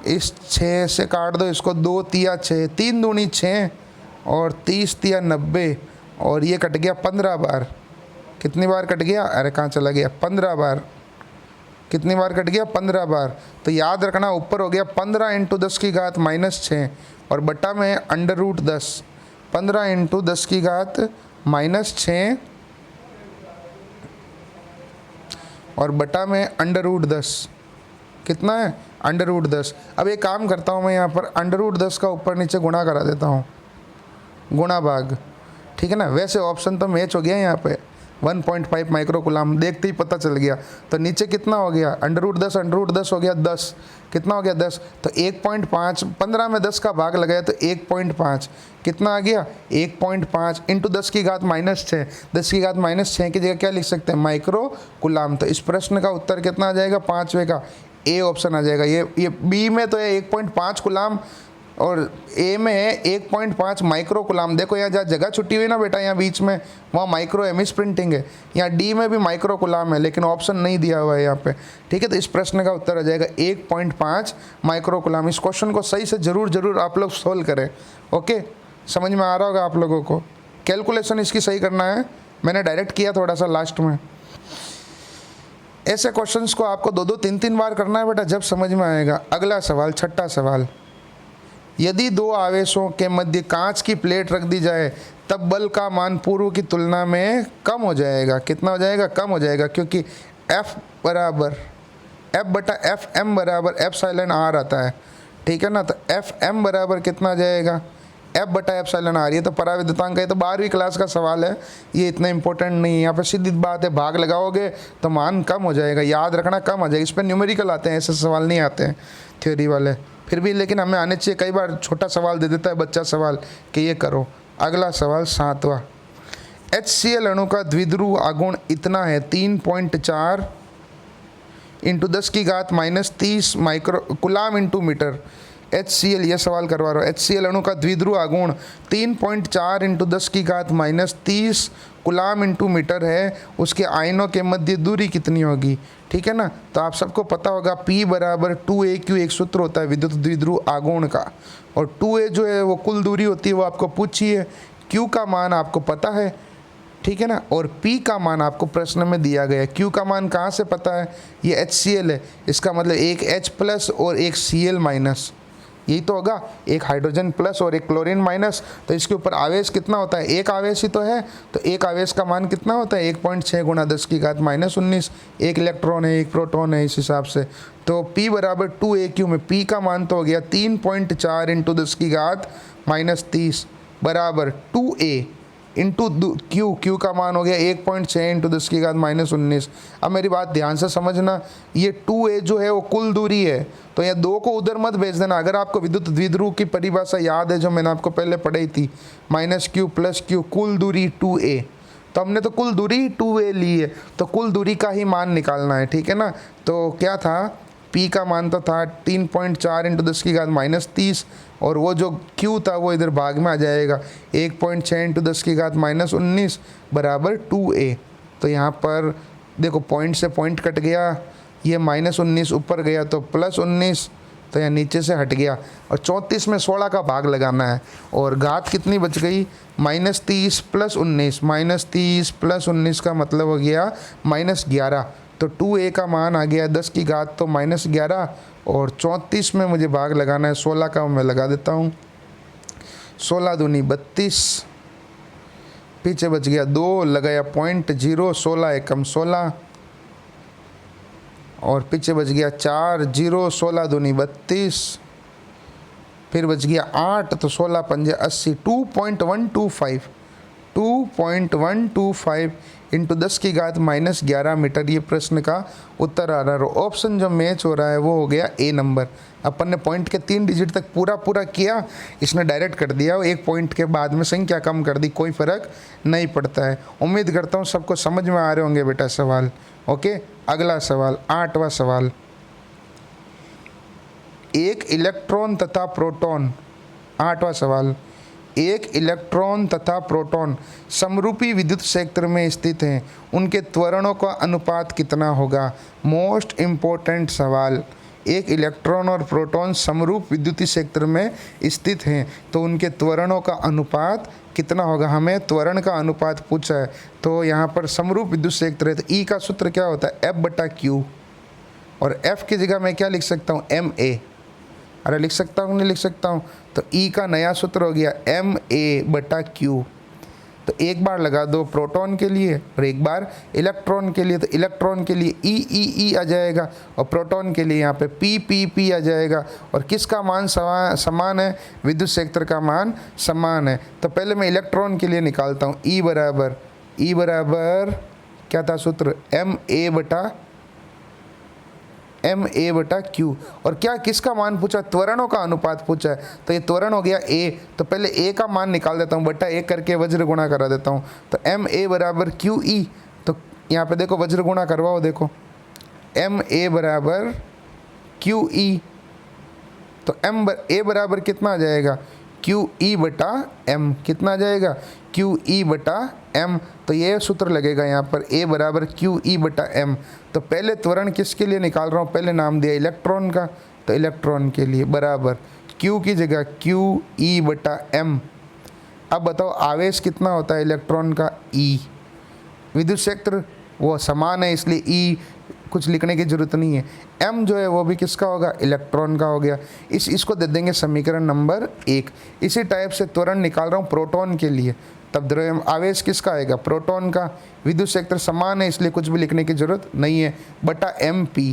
इस 6 से काट दो इसको, 2 तिया 6, 3 दूनी 6, और 30 तिया 90, और ये कट गया 15 बार। कितनी बार कट गया, अरे कहाँ चला गया, 15 बार। कितनी बार कट गया, 15 बार। तो याद रखना, ऊपर हो गया 15 × 10 की घात -6, और बट्टा में अंडर रूट 10, 15 × 10 की घात -6, और बटा में √10 कितना है √10। अब एक काम करता हूँ मैं यहाँ पर √10 का ऊपर नीचे गुणा करा देता हूँ, गुणा भाग, ठीक है ना। वैसे ऑप्शन तो मैच हो गया यहाँ पे 1.5 माइक्रो कूलाम, देखते ही पता चल गया। तो नीचे कितना हो गया √10 हो गया 10, कितना हो गया 10, तो 1.5, 15 में 10 का भाग लगाया तो 1.5 कितना आ गया 1.5 इंटू 10 की घात -6, 10 की घात -6 की जगह क्या लिख सकते हैं माइक्रो कूलाम। तो इस प्रश्न का उत्तर कितना आ जाएगा 5वें का ए ऑप्शन आ जाएगा। ये बी में तो है 1.5 कूलाम और ए में है 1.5 माइक्रो कूलाम। देखो यहाँ जहाँ जगह छुट्टी हुई ना बेटा यहाँ बीच में, वहाँ माइक्रो एमिस प्रिंटिंग है। यहाँ डी में भी माइक्रो कूलाम है लेकिन ऑप्शन नहीं दिया हुआ है यहाँ पे, ठीक है। तो इस प्रश्न का उत्तर आ जाएगा 1.5 माइक्रो कूलाम। इस क्वेश्चन को सही से जरूर आप लोग सोल्व करें, ओके। समझ में आ रहा होगा आप लोगों को। कैलकुलेशन इसकी सही करना है, मैंने डायरेक्ट किया थोड़ा सा लास्ट में। ऐसे क्वेश्चंस को आपको 2-2, 3-3 बार करना है बेटा, जब समझ में आएगा। अगला सवाल, छठा सवाल, यदि दो आवेशों के मध्य कांच की प्लेट रख दी जाए तब बल का मान पूर्व की तुलना में कम हो जाएगा। कितना हो जाएगा कम हो जाएगा, क्योंकि F बटा FM बराबर एप्सिलॉन R आता है, ठीक है ना। तो FM बराबर कितना आ जाएगा F बटा एप्सिलॉन R। ये तो पराविद्युतांक है, तो 12वीं क्लास का सवाल है, ये इतना इंपॉर्टेंट नहीं है। यहाँ पे सीधी बात है, भाग लगाओगे तो मान कम हो जाएगा, याद रखना कम हो जाएगा। इस पर न्यूमेरिकल आते हैं, ऐसे सवाल नहीं आते हैं थ्योरी वाले, फिर भी लेकिन हमें आने चाहिए। कई बार छोटा सवाल दे देता है बच्चा सवाल कि ये करो। अगला सवाल 7वां, HCl अणु का द्विध्रुव आघूर्ण इतना है 3.4 इंटू 10 की घात -30 micro coulomb into metre. HCl, ये सवाल करवा रहा हूँ, HCl अणु का द्विध्रुव आघूर्ण 3.4 इंटू 10 की घात -30 कूलाम इंटू मीटर है, उसके आयनों के मध्य दूरी कितनी होगी, ठीक है ना। तो आप सबको पता होगा P बराबर 2AQ एक सूत्र होता है विद्युत द्विध्रुव आघूर्ण का, और 2A जो है वो कुल दूरी होती है, वो आपको पूछी है। Q का मान आपको पता है, ठीक है ना, और P का मान आपको प्रश्न में दिया गया है। Q का मान कहाँ से पता है, ये HCl है, इसका मतलब एक H+ और एक Cl-, यही तो होगा, एक हाइड्रोजन प्लस और एक क्लोरीन माइनस। तो इसके ऊपर आवेश कितना होता है, एक आवेश ही तो है, तो एक आवेश का मान कितना होता है 1.6 गुणा 10 की घात -19, एक इलेक्ट्रॉन है एक प्रोटॉन है, इस हिसाब से। तो P बराबर 2AQ में P का मान तो हो गया 3.4 इंटू 10 की घात -30 बराबर 2A इंटू Q का मान हो गया 1.6 इंटू 10 की घात -19। अब मेरी बात ध्यान से समझना, ये 2A जो है वो कुल दूरी है, तो ये 2 को उधर मत भेज देना। अगर आपको विद्युत द्विध्रुव की परिभाषा याद है जो मैंने आपको पहले पढ़ाई थी, -Q + Q कुल दूरी 2A, तो हमने तो कुल दूरी 2A ली है, तो कुल दूरी का ही मान निकालना है, ठीक है ना। तो क्या था, P का मान तो था 3.4 इंटू 10 की घात -30, और वो जो Q था वो इधर भाग में आ जाएगा 1.6 इंटू 10 की घात -19 बराबर 2A। तो यहाँ पर देखो पॉइंट से पॉइंट कट गया, ये -19 ऊपर गया तो +19, तो यहाँ नीचे से हट गया, और 34 में 16 का भाग लगाना है, और घात कितनी बच गई -30 + 19, -30 + 19 का मतलब हो गया -11। तो 2A का मान आ गया 10 की घात तो -11, और 34 में मुझे भाग लगाना है 16 का, मैं लगा देता हूँ। 16 दूनी 32, पीछे बच गया 2, लगाया 0.0, 16 एकम 16, और पीछे बच गया 4, 0, 16 दूनी 32, फिर बच गया 8, तो 16 पंजे 80, 2.125 इंटू 10 की घात -11 मीटर, ये प्रश्न का उत्तर आ रहा है। ऑप्शन जो मैच हो रहा है वो हो गया A नंबर। अपन ने पॉइंट के 3 डिजिट तक पूरा किया, इसने डायरेक्ट कर दिया, एक पॉइंट के बाद में संख्या कम कर दी, कोई फ़र्क नहीं पड़ता है। उम्मीद करता हूँ सबको समझ में आ रहे होंगे बेटा सवाल, ओके। अगला सवाल 8वां सवाल, एक इलेक्ट्रॉन तथा प्रोटॉन, 8वां सवाल, एक इलेक्ट्रॉन तथा प्रोटॉन समरूपी विद्युत क्षेत्र में स्थित हैं, उनके त्वरणों का अनुपात कितना होगा। मोस्ट इम्पोर्टेंट सवाल, एक इलेक्ट्रॉन और प्रोटॉन समरूप विद्युतीय क्षेत्र में स्थित हैं, तो उनके त्वरणों का अनुपात कितना होगा। हमें त्वरण का अनुपात पूछा है, तो यहाँ पर समरूप विद्युत क्षेत्र है, तो E का सूत्र क्या होता है F बटा Q, और F की जगह मैं क्या लिख सकता हूँ MA। अरे लिख सकता हूँ नहीं लिख सकता हूँ, तो E का नया सूत्र हो गया MA बटा Q। तो एक बार लगा दो प्रोटॉन के लिए और एक बार इलेक्ट्रॉन के लिए। तो इलेक्ट्रॉन के लिए ई ई ई आ जाएगा और प्रोटॉन के लिए यहाँ पे पी पी पी आ जाएगा। और किसका मान समान है? विद्युत क्षेत्र का मान समान है। तो पहले मैं इलेक्ट्रॉन के लिए निकालता हूँ। ई बराबर क्या था सूत्र? एम ए बटा क्यू। और क्या किसका मान पूछा? त्वरणों का अनुपात पूछा है। तो ये त्वरण हो गया ए, तो पहले ए का मान निकाल देता हूँ, बटा एक करके वज्र गुणा करा देता हूँ। तो एम ए बराबर क्यू ई। तो यहाँ पे देखो वज्र गुणा करवाओ, देखो एम ए बराबर क्यू ई। तो ए बराबर कितना आ जाएगा? क्यू ई बटा एम। कितना आ जाएगा? क्यू ई बटा एम। तो ये सूत्र लगेगा यहाँ पर, ए बराबर क्यू ई बटा एम। तो पहले त्वरण किसके लिए निकाल रहा हूँ? पहले नाम दिया इलेक्ट्रॉन का, तो इलेक्ट्रॉन के लिए बराबर क्यू की जगह क्यू ई बटा एम। अब बताओ आवेश कितना होता है इलेक्ट्रॉन का? ई। विद्युत क्षेत्र वो समान है, इसलिए ई कुछ लिखने की जरूरत नहीं है। m जो है वो भी किसका होगा? इलेक्ट्रॉन का हो गया। इसको दे देंगे समीकरण नंबर 1। इसी टाइप से त्वरण निकाल रहा हूँ प्रोटॉन के लिए। तब द्रव्य आवेश किसका आएगा? प्रोटॉन का। विद्युत क्षेत्र समान है, इसलिए कुछ भी लिखने की जरूरत नहीं है, बटा mp।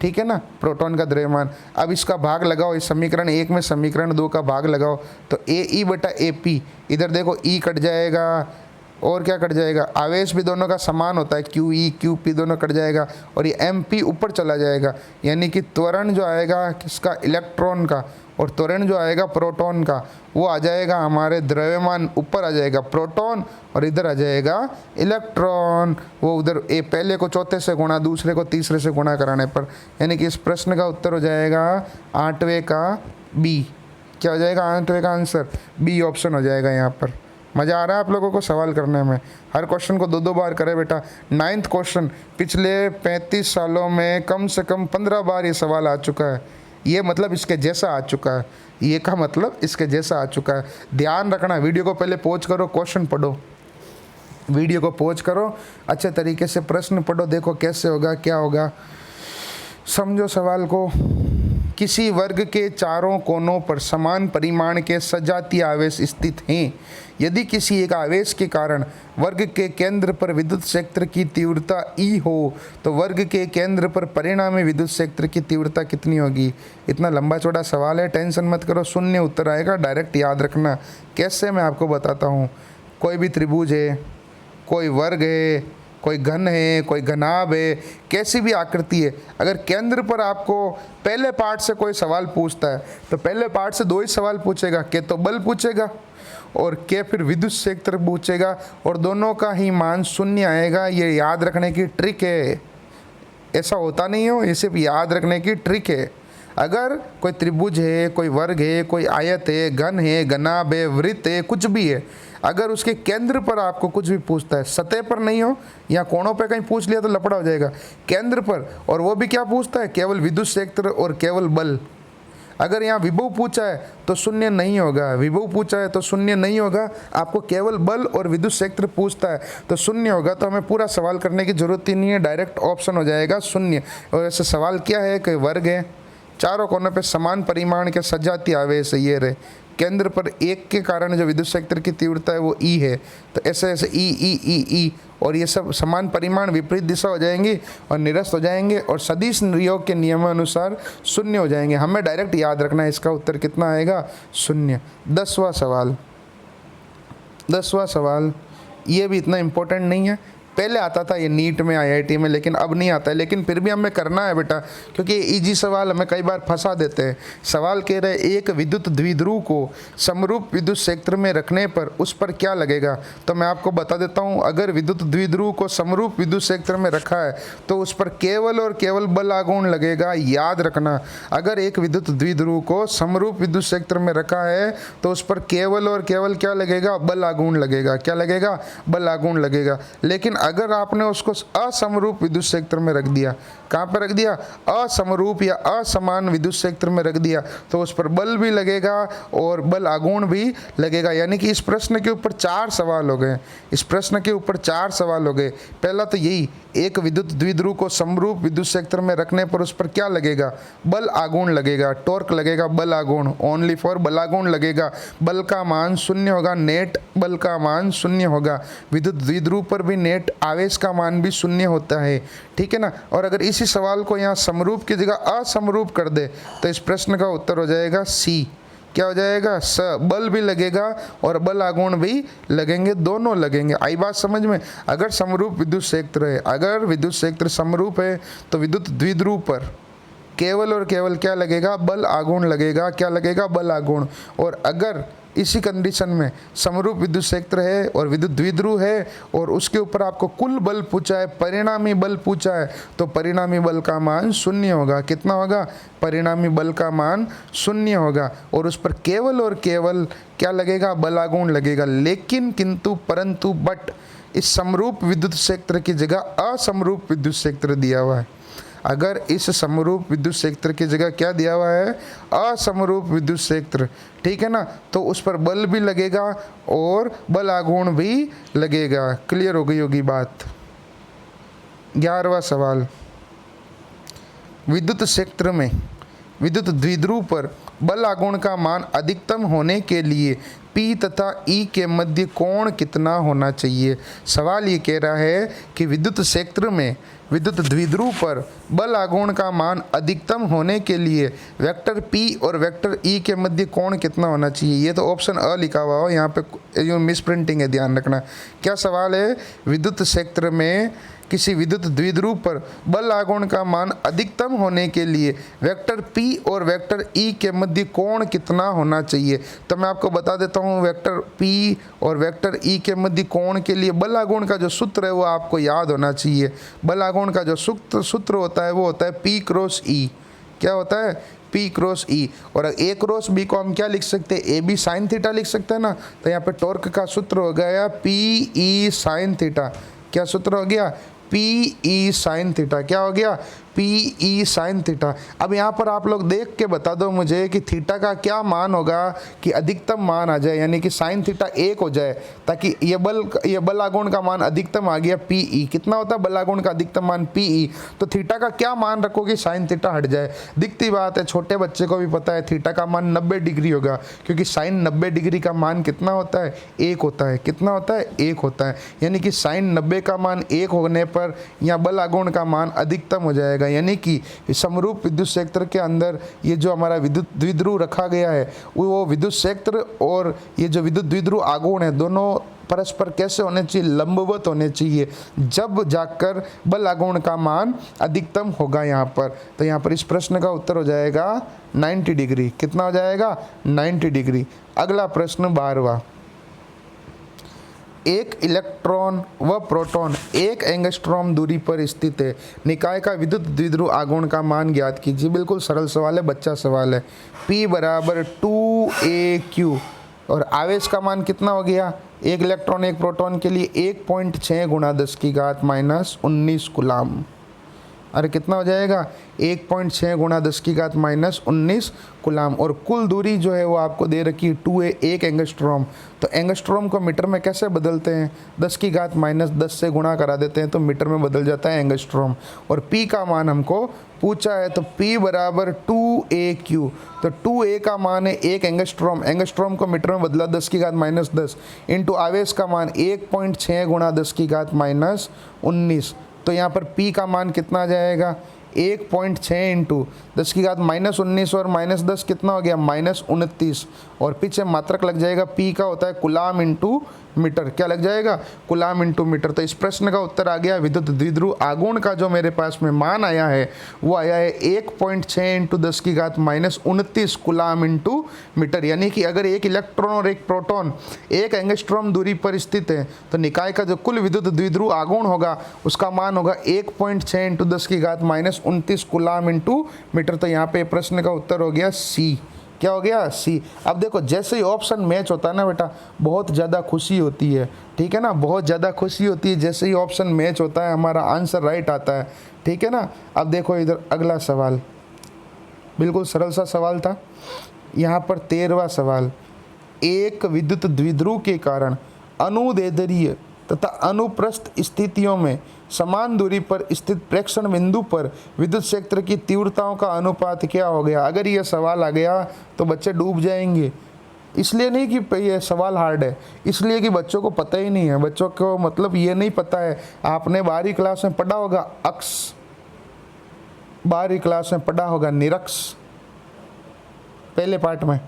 ठीक है ना, प्रोटॉन का द्रव्यमान। अब इसका भाग लगाओ, इस समीकरण 1 में समीकरण 2 का भाग लगाओ, तो ए ई बटा ए पी। इधर देखो ई कट जाएगा और क्या कट जाएगा? आवेश भी दोनों का समान होता है, क्यू ई क्यू पी दोनों कट जाएगा और ये एम पी ऊपर चला जाएगा। यानी कि त्वरण जो आएगा किसका? इलेक्ट्रॉन का। और त्वरण जो आएगा प्रोटॉन का, वो आ जाएगा हमारे द्रव्यमान ऊपर आ जाएगा प्रोटॉन और इधर आ जाएगा इलेक्ट्रॉन। वो उधर ए पहले को चौथे से गुणा, दूसरे को तीसरे से गुणा कराने पर। यानी कि इस प्रश्न का उत्तर हो जाएगा 8वें का बी। क्या हो जाएगा 8वें का आंसर? बी ऑप्शन हो जाएगा यहाँ पर। मज़ा आ रहा है आप लोगों को सवाल करने में? हर क्वेश्चन को 2-2 बार करें बेटा। 9th क्वेश्चन पिछले 35 सालों में कम से कम 15 बार ये सवाल आ चुका है। ये मतलब इसके जैसा आ चुका है, ये का मतलब इसके जैसा आ चुका है। ध्यान रखना, वीडियो को पहले पॉज करो, क्वेश्चन पढ़ो, वीडियो को पॉज करो, अच्छे तरीके से प्रश्न पढ़ो, देखो कैसे होगा क्या होगा, समझो सवाल को। किसी वर्ग के चारों कोनों पर समान परिमाण के सजातीय आवेश स्थित हैं। यदि किसी एक आवेश के कारण वर्ग के केंद्र पर विद्युत क्षेत्र की तीव्रता E हो तो वर्ग के केंद्र पर परिणामी विद्युत क्षेत्र की तीव्रता कितनी होगी? इतना लंबा चौड़ा सवाल है, टेंशन मत करो, शून्य उत्तर आएगा, डायरेक्ट याद रखना। कैसे मैं आपको बताता हूँ। कोई भी त्रिभुज है, कोई वर्ग है, कोई घन है, कोई घनाभ है, कैसी भी आकृति है, अगर केंद्र पर आपको पहले पार्ट से कोई सवाल पूछता है तो पहले पार्ट से 2 ही सवाल पूछेगा, के तो बल पूछेगा और के फिर विद्युत क्षेत्र पूछेगा और दोनों का ही मान शून्य आएगा। ये याद रखने की ट्रिक है, ऐसा होता नहीं हो, ये सिर्फ याद रखने की ट्रिक है। अगर कोई त्रिभुज है, कोई वर्ग है, कोई आयत है, घन है, घनाभ है, वृत्त है, कुछ भी है, अगर उसके केंद्र पर आपको कुछ भी पूछता है, सतह पर नहीं हो या कोणों पे कहीं पूछ लिया तो लफड़ा हो जाएगा, केंद्र पर, और वो भी क्या पूछता है? केवल विद्युत क्षेत्र और केवल बल। अगर यहाँ विभव पूछा है तो शून्य नहीं होगा, विभव पूछा है तो शून्य नहीं होगा, आपको केवल बल और विद्युत क्षेत्र पूछता है तो शून्य होगा। तो हमें पूरा सवाल करने की जरूरत ही नहीं है, डायरेक्ट ऑप्शन हो जाएगा शून्य। और ऐसे सवाल क्या है कि वर्ग है, चारों कोनों पे समान परिमाण के सजातीय आवेश है, ये रहे, केंद्र पर एक के कारण जो विद्युत क्षेत्र की तीव्रता है वो ई है, तो ऐसे ऐसे ई ई ई ई, और ये सब समान परिमाण विपरीत दिशा हो जाएंगी और निरस्त हो जाएंगे और सदिश योग के नियमानुसार शून्य हो जाएंगे। हमें डायरेक्ट याद रखना है, इसका उत्तर कितना आएगा? शून्य। 10वां सवाल, ये भी इतना इम्पोर्टेंट नहीं है, पहले आता था ये नीट में, IIT में, लेकिन अब नहीं आता है, लेकिन फिर भी हमें करना है बेटा, क्योंकि इजी सवाल हमें कई बार फंसा देते हैं। सवाल कह रहे एक विद्युत द्विध्रुव को समरूप विद्युत क्षेत्र में रखने पर उस पर क्या लगेगा? तो मैं आपको बता देता हूँ, अगर विद्युत द्विध्रुव को समरूप विद्युत क्षेत्र में रखा है तो उस पर केवल और केवल बल आघूर्ण लगेगा, याद रखना। अगर एक विद्युत द्विध्रुव को समरूप विद्युत क्षेत्र में रखा है तो उस पर केवल और केवल क्या लगेगा? बल आघूर्ण लगेगा। क्या लगेगा? बल आघूर्ण लगेगा। लेकिन अगर आपने उसको असमरूप विद्युत क्षेत्र में रख दिया कहाँ पर रख दिया, असमरूप या असमान विद्युत क्षेत्र में रख दिया, तो उस पर बल भी लगेगा और बल आघूर्ण भी लगेगा। यानी कि इस प्रश्न के ऊपर 4 सवाल हो गए, इस प्रश्न के ऊपर 4 सवाल हो गए। पहला तो यही, एक विद्युत द्विध्रुव को समरूप विद्युत क्षेत्र में रखने पर उस पर क्या लगेगा, बल आघूर्ण लगेगा, टॉर्क लगेगा, बल आघूर्ण, ओनली फॉर बल आघूर्ण लगेगा, बल का मान 0 होगा, नेट बल का मान 0 होगा। विद्युत द्विध्रुव पर भी नेट आवेश का मान भी 0 होता है, ठीक है ना। और अगर इसी सवाल को यहाँ समरूप की जगह असमरूप कर दे तो इस प्रश्न का उत्तर हो जाएगा सी। क्या हो जाएगा, स, बल भी लगेगा और बल आघूर्ण भी लगेंगे, दोनों लगेंगे। आई बात समझ में। अगर समरूप विद्युत क्षेत्र है, अगर विद्युत क्षेत्र समरूप है तो विद्युत द्विध्रुव पर केवल और केवल क्या लगेगा, बल आघूर्ण लगेगा। क्या लगेगा, बल आघूर्ण। और अगर इसी कंडीशन में समरूप विद्युत क्षेत्र है और विद्युत द्विध्रुव है और उसके ऊपर आपको कुल बल पूछा है, परिणामी बल पूछा है, तो परिणामी बल का मान 0 होगा। कितना होगा, परिणामी बल का मान 0 होगा। और उस पर केवल और केवल क्या लगेगा, बल आघूर्ण लगेगा। लेकिन किंतु परंतु बट इस समरूप विद्युत क्षेत्र की जगह असमरूप विद्युत क्षेत्र दिया हुआ है। अगर इस समरूप विद्युत क्षेत्र की जगह क्या दिया हुआ है, असमरूप विद्युत क्षेत्र, ठीक है ना, तो उस पर बल भी लगेगा और बल आघूर्ण भी लगेगा। क्लियर हो गई होगी बात। 11वां सवाल, विद्युत क्षेत्र में विद्युत द्विध्रुव पर बल आघूर्ण का मान अधिकतम होने के लिए P तथा E के मध्य कोण कितना होना चाहिए। सवाल ये कह रहा है कि विद्युत क्षेत्र में विद्युत द्विध्रुव पर बल आघूर्ण का मान अधिकतम होने के लिए वेक्टर P और वेक्टर E के मध्य कोण कितना होना चाहिए। ये तो ऑप्शन अ लिखा हुआ हो, यहाँ पे जो मिस प्रिंटिंग है, ध्यान रखना। क्या सवाल है, विद्युत क्षेत्र में किसी विद्युत द्विध्रुव पर बल आघूर्ण का मान अधिकतम होने के लिए वेक्टर P और वेक्टर E के मध्य कोण कितना होना चाहिए। तो मैं आपको बता देता हूँ, वेक्टर P और वेक्टर E के मध्य कोण के लिए बल आघूर्ण का जो सूत्र है वो आपको याद होना चाहिए। बल आघूर्ण का जो सूत्र होता है वो होता है P क्रॉस E। क्या होता है, P क्रॉस E। और A क्रॉस B को हम क्या लिख सकते हैं, AB साइन थीटा लिख सकते हैं ना। तो यहाँ पे टॉर्क का सूत्र हो गया PE साइन थीटा। क्या सूत्र हो गया, PE साइन थीटा। क्या हो गया, PE साइन थीटा। अब यहाँ पर आप लोग देख के बता दो मुझे कि थीटा का क्या मान होगा कि अधिकतम मान आ जाए, यानी कि साइन थीटा 1 हो जाए, ताकि ये बल आघूर्ण का मान अधिकतम आ गया PE। कितना होता है बल आघूर्ण का अधिकतम मान PE, तो थीटा का क्या मान रखोगे, साइन थीटा हट जाए। दिखती बात है, छोटे बच्चे को भी पता है थीटा का मान 90 डिग्री होगा, क्योंकि साइन 90 डिग्री का मान कितना होता है, 1 होता है। कितना होता है, 1 होता है। यानी कि साइन 90 का मान 1 होने पर यहाँ बल आघूर्ण का मान अधिकतम हो जाएगा। यानी कि समरूप विद्युत क्षेत्र के अंदर ये जो हमारा विद्युत द्विध्रुव रखा गया है, वो विद्युत क्षेत्र और ये जो विद्युत द्विध्रुव आघूर्ण है, दोनों परस्पर कैसे होने चाहिए, लंबवत होने चाहिए, जब जाकर बल आघूर्ण का मान अधिकतम होगा यहाँ पर। तो यहाँ पर इस प्रश्न का उत्तर हो जाएगा 90 डिग्री। कितना हो जाएगा, 90 डिग्री। अगला प्रश्न 12वां, एक इलेक्ट्रॉन व प्रोटॉन 1 एंगस्ट्रॉम दूरी पर स्थित है, निकाय का विद्युत द्विध्रुव आघूर्ण का मान ज्ञात कीजिए। बिल्कुल सरल सवाल है, बच्चा सवाल है। P बराबर 2AQ और आवेश का मान कितना हो गया, एक इलेक्ट्रॉन एक प्रोटॉन के लिए 1.6 गुणा 10 की घात माइनस 19 कूलाम। अरे कितना हो जाएगा, 1.6 गुणा 10 की घात माइनस 19 कूलाम। और कुल दूरी जो है वो आपको दे रखी 2A, 1 एंगस्ट्रॉम। तो एंगस्ट्रॉम को मीटर में कैसे बदलते हैं, 10 की घात माइनस 10 से गुणा करा देते हैं तो मीटर में बदल जाता है एंगस्ट्रॉम। और P का मान हमको पूछा है, तो P बराबर 2AQ। तो 2A का मान है 1 एंगस्ट्रॉम, एंगस्ट्रॉम को मीटर में बदला 10 की घात माइनस 10 इंटू आवेश का मान 1.6 गुणा 10 की घात माइनस 19। तो यहाँ पर P का मान कितना आ जाएगा, 1.6 इंटू 10 की घात माइनस 19 और माइनस 10 कितना हो गया, माइनस 29। और पीछे मात्रक लग जाएगा, P का होता है कूलाम इंटू मीटर। क्या लग जाएगा, कूलाम इंटू मीटर। तो इस प्रश्न का उत्तर आ गया, विद्युत द्विध्रुव आघूर्ण का जो मेरे पास में मान आया है वो आया है 1.6 इंटू 10 की घात माइनस 29 कूलाम इंटू मीटर। यानी कि अगर एक इलेक्ट्रॉन और एक प्रोटॉन 1 एंगस्ट्रॉम दूरी पर स्थित है तो निकाय का जो कुल विद्युत द्विध्रुव आघूर्ण होगा उसका मान होगा 1.6 इंटू 10 की घात माइनस 29 कूलाम इंटू मीटर। तो यहाँ पे प्रश्न का उत्तर हो गया सी। क्या हो गया सी। अब देखो जैसे ही ऑप्शन मैच होता है ना बेटा बहुत ज़्यादा खुशी होती है, ठीक है ना, बहुत ज़्यादा खुशी होती है जैसे ही ऑप्शन मैच होता है, हमारा आंसर राइट आता है, ठीक है ना। अब देखो इधर अगला सवाल, बिल्कुल सरल सा सवाल था। यहाँ पर 13वां सवाल, एक विद्युत द्विध्रुव के कारण अनुदैर्ध्य तथा अनुप्रस्थ स्थितियों में समान दूरी पर स्थित प्रेक्षण बिंदु पर विद्युत क्षेत्र की तीव्रताओं का अनुपात क्या हो गया। अगर ये सवाल आ गया तो बच्चे डूब जाएंगे। इसलिए नहीं कि ये सवाल हार्ड है, इसलिए कि बच्चों को पता ही नहीं है, बच्चों को मतलब ये नहीं पता है। आपने 12वीं क्लास में पढ़ा होगा अक्स, 12वीं क्लास में पढ़ा होगा निरक्ष, पहले पार्ट में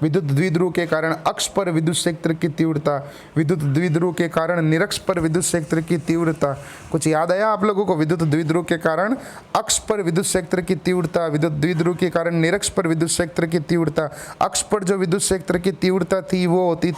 विद्युत द्विध्रुव के कारण अक्ष पर विद्युत क्षेत्र की तीव्रता, विद्युत द्विध्रुव के कारण निरक्ष पर विद्युत क्षेत्र की तीव्रता। कुछ याद आया आप लोगों को? विद्युत द्विध्रुव के कारण अक्ष पर विद्युत क्षेत्र की तीव्रता, विद्युत द्विध्रुव के कारण निरक्ष पर विद्युत क्षेत्र की तीव्रता। अक्ष पर जो विद्युत क्षेत्र की तीव्रता थी वो होती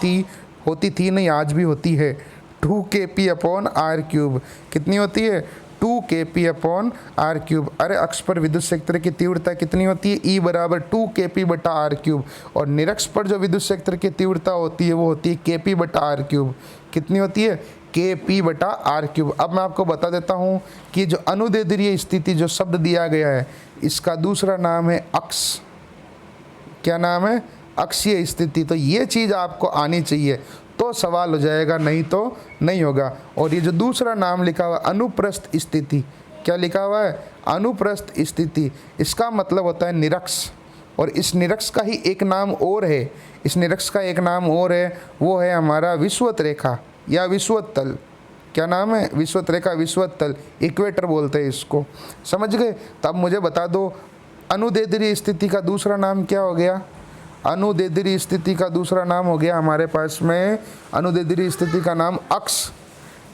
थी नहीं, आज भी होती है 2 kp/r³। कितनी होती है? 2 kp/r³। अरे अक्ष पर विद्युत क्षेत्र की तीव्रता कितनी होती है? E बराबर 2 kp/r³। और निरक्ष पर जो विद्युत क्षेत्र की तीव्रता होती है वो होती है kp/r³। कितनी होती है? kp/r³। अब मैं आपको बता देता हूँ कि जो अनुदैर्ध्य स्थिति जो शब्द दिया गया है इसका दूसरा नाम है अक्ष। क्या नाम है? अक्षीय स्थिति। तो ये चीज़ आपको आनी चाहिए तो सवाल हो जाएगा, नहीं तो नहीं होगा। और ये जो दूसरा नाम लिखा हुआ अनुप्रस्थ स्थिति, क्या लिखा हुआ है? अनुप्रस्थ स्थिति। इसका मतलब होता है निरक्ष। और इस निरक्ष का ही एक नाम और है, इस निरक्ष का एक नाम और है, वो है हमारा विषुवत रेखा या विषुवत तल। क्या नाम है? विषुवत रेखा, विषुवत तल, इक्वेटर बोलते हैं इसको। समझ गए? तब मुझे बता दो अनुदैर्ध्य स्थिति का दूसरा नाम क्या हो गया? अनुदैर्ध्य स्थिति का दूसरा नाम हो गया हमारे पास में, अनुदैर्ध्य स्थिति का नाम अक्ष,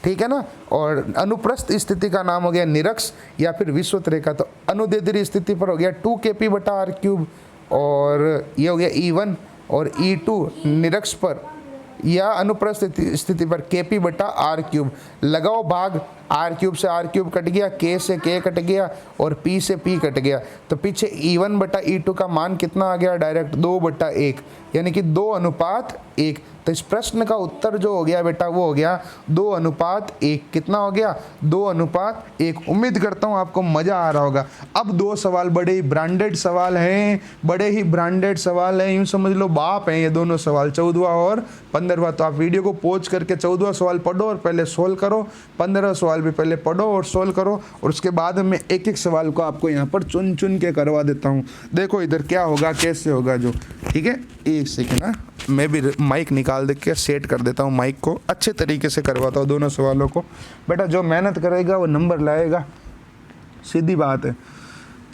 ठीक है ना। और अनुप्रस्थ स्थिति का नाम हो गया निरक्ष या फिर विषुवत रेखा। तो अनुदैर्ध्य स्थिति पर हो गया 2 kp/r³, और ये हो गया E1, और E2 निरक्ष पर या अनुप्रस्थ स्थिति पर kp/r³। लगाओ भाग, r³ से r³ कट गया, k से k कट गया और p से p कट गया। तो पीछे E1/E2 का मान कितना आ गया? डायरेक्ट 2/1, यानी कि 2:1। तो इस प्रश्न का उत्तर जो हो गया बेटा वो हो गया 2:1। कितना हो गया? 2:1। उम्मीद करता हूँ आपको मज़ा आ रहा होगा। अब 2 सवाल बड़े ही ब्रांडेड सवाल हैं, बड़े ही ब्रांडेड सवाल हैं, यूँ समझ लो बाप हैं ये दोनों सवाल, 14वां और 15वां। तो आप वीडियो को पॉज करके 14वां सवाल पढ़ो और पहले सोल्व करो, 15वां सवाल भी पहले पढ़ो और सोल्व करो, और उसके बाद मैं एक एक सवाल को आपको यहाँ पर चुन चुन के करवा देता हूँ। देखो इधर क्या होगा, कैसे होगा जो, ठीक है। एक सेकेंड ना, मैं भी माइक निकाल दे के सेट कर देता हूँ, माइक को अच्छे तरीके से करवाता हूँ दोनों सवालों को। बेटा जो मेहनत करेगा वो नंबर लाएगा, सीधी बात है।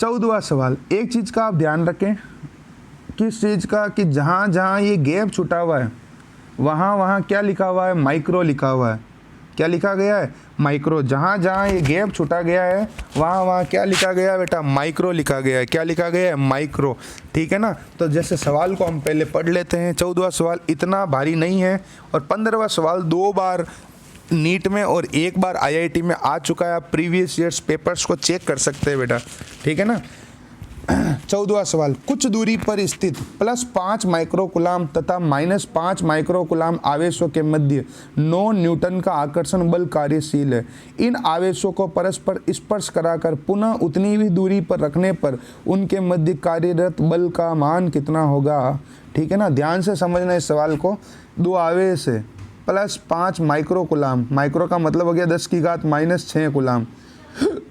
14वां सवाल, एक चीज़ का आप ध्यान रखें, किस चीज़ का, कि जहाँ जहाँ ये गैप छुटा हुआ है वहाँ वहाँ क्या लिखा हुआ है? माइक्रो लिखा हुआ है। क्या लिखा गया है? माइक्रो। जहाँ जहाँ ये गैप छुटा गया है वहाँ वहाँ क्या लिखा गया है बेटा? माइक्रो लिखा गया है। क्या लिखा गया है? माइक्रो, ठीक है ना। तो जैसे सवाल को हम पहले पढ़ लेते हैं। 14वां सवाल इतना भारी नहीं है, और 15वां सवाल 2 बार नीट में और 1 बार IIT में आ चुका है। आप प्रीवियस ईयर्स पेपर्स को चेक कर सकते हैं बेटा, ठीक है ना। 14वां सवाल, कुछ दूरी पर स्थित +5 माइक्रोकुलाम तथा -5 माइक्रोकुलाम आवेशों के मध्य 9 न्यूटन का आकर्षण बल कार्यशील है। इन आवेशों को परस्पर स्पर्श कराकर पुनः उतनी ही दूरी पर रखने पर उनके मध्य कार्यरत बल का मान कितना होगा? ठीक है ना, ध्यान से समझना इस सवाल को। 2 आवेश है, +5 माइक्रोकुलाम, माइक्रो का मतलब हो गया 10⁻⁻6 कुलाम,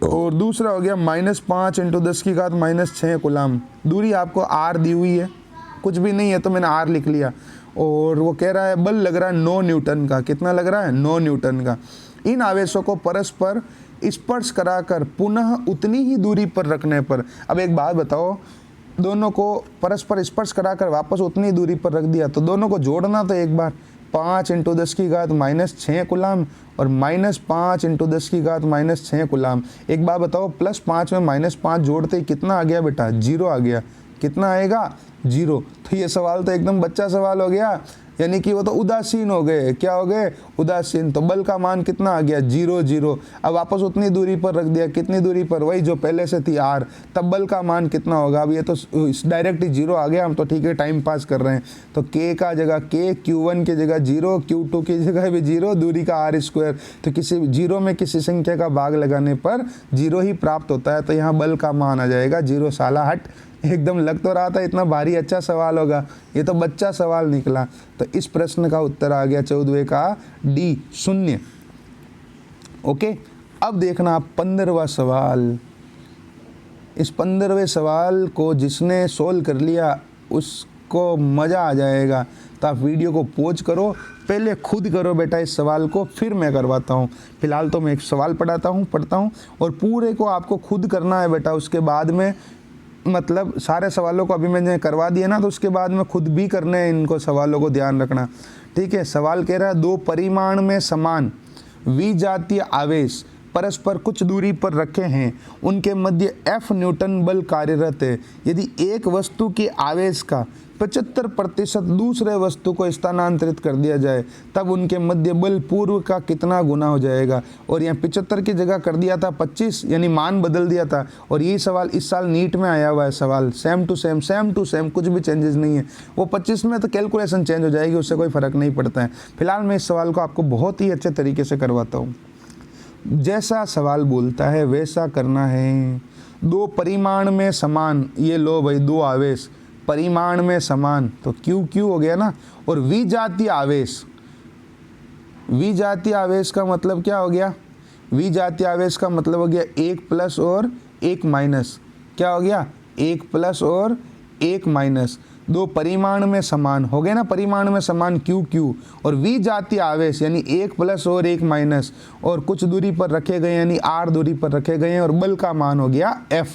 और दूसरा हो गया -5 × 10⁻⁻6 कुलाम। दूरी आपको R दी हुई है, कुछ भी नहीं है तो मैंने R लिख लिया। और वो कह रहा है बल लग रहा है 9 न्यूटन का। कितना लग रहा है? 9 न्यूटन का। इन आवेशों को परस्पर स्पर्श कराकर पुनः उतनी ही दूरी पर रखने पर, अब एक बात बताओ, दोनों को परस्पर स्पर्श कराकर वापस उतनी दूरी पर रख दिया तो दोनों को जोड़ना तो एक बार, 5 × 10⁻⁻6 कुलाम और -5 × 10⁻⁻6 कुलाम। एक बात बताओ, +5 में -5 जोड़ते ही कितना आ गया बेटा? 0 आ गया। कितना आएगा? 0। तो ये सवाल तो एकदम बच्चा सवाल हो गया, यानी कि वो तो उदासीन हो गए। क्या हो गए? उदासीन, तो बल का मान कितना आ गया 0 0। अब वापस उतनी दूरी पर रख दिया, कितनी दूरी पर, वही जो पहले से थी r, तब बल का मान कितना होगा। अब ये तो डायरेक्ट ही 0 आ गया, हम तो ठीक है टाइम पास कर रहे हैं। तो k का जगह k, q1 की जगह 0, q2 की जगह भी 0, दूरी का r²। तो किसी 0 में किसी संख्या का भाग लगाने पर 0 ही प्राप्त होता है, तो यहाँ बल का मान आ जाएगा 0। साला हट, एकदम लग तो रहा था इतना भारी अच्छा सवाल होगा, ये तो बच्चा सवाल निकला। तो इस प्रश्न का उत्तर आ गया 14वें का डी, 0। ओके, अब देखना 15वां सवाल। इस 15वें सवाल को जिसने सोल्व कर लिया उसको मज़ा आ जाएगा। तो आप वीडियो को पॉज करो, पहले खुद करो बेटा इस सवाल को, फिर मैं करवाता हूँ। फिलहाल तो मैं एक सवाल पढ़ता हूँ और पूरे को आपको खुद करना है बेटा। उसके बाद में मतलब सारे सवालों को अभी मैंने करवा दिया ना, तो उसके बाद में खुद भी करने हैं इनको सवालों को, ध्यान रखना, ठीक है। सवाल कह रहा है 2 परिमाण में समान विजातीय आवेश परस्पर कुछ दूरी पर रखे हैं, उनके मध्य F न्यूटन बल कार्यरत है। यदि एक वस्तु के आवेश का 75% दूसरे वस्तु को स्थानांतरित कर दिया जाए, तब उनके मध्य बल पूर्व का कितना गुना हो जाएगा। और यहाँ 75 की जगह कर दिया था 25, यानी मान बदल दिया था। और यही सवाल इस साल नीट में आया हुआ है, सवाल सेम टू सेम, कुछ भी चेंजेस नहीं है। वो 25 में तो कैलकुलेशन चेंज हो जाएगी, उससे कोई फ़र्क नहीं पड़ता है। फिलहाल मैं इस सवाल को आपको बहुत ही अच्छे तरीके से करवाता हूँ। जैसा सवाल बोलता है वैसा करना है। 2 परिमाण में समान, ये लो भाई 2 आवेश परिमाण में समान, तो Q हो गया ना। और विजातीय आवेश, विजातीय आवेश का मतलब क्या हो गया, विजातीय आवेश का मतलब हो गया 1 प्लस और 1 माइनस। क्या हो गया, 1 प्लस और 1 माइनस। 2 परिमाण में समान हो गए ना, परिमाण में समान Q। और विजातीय आवेश यानी 1 प्लस और 1 माइनस, और कुछ दूरी पर रखे गए यानी r दूरी पर रखे गए हैं, और बल का मान हो गया F,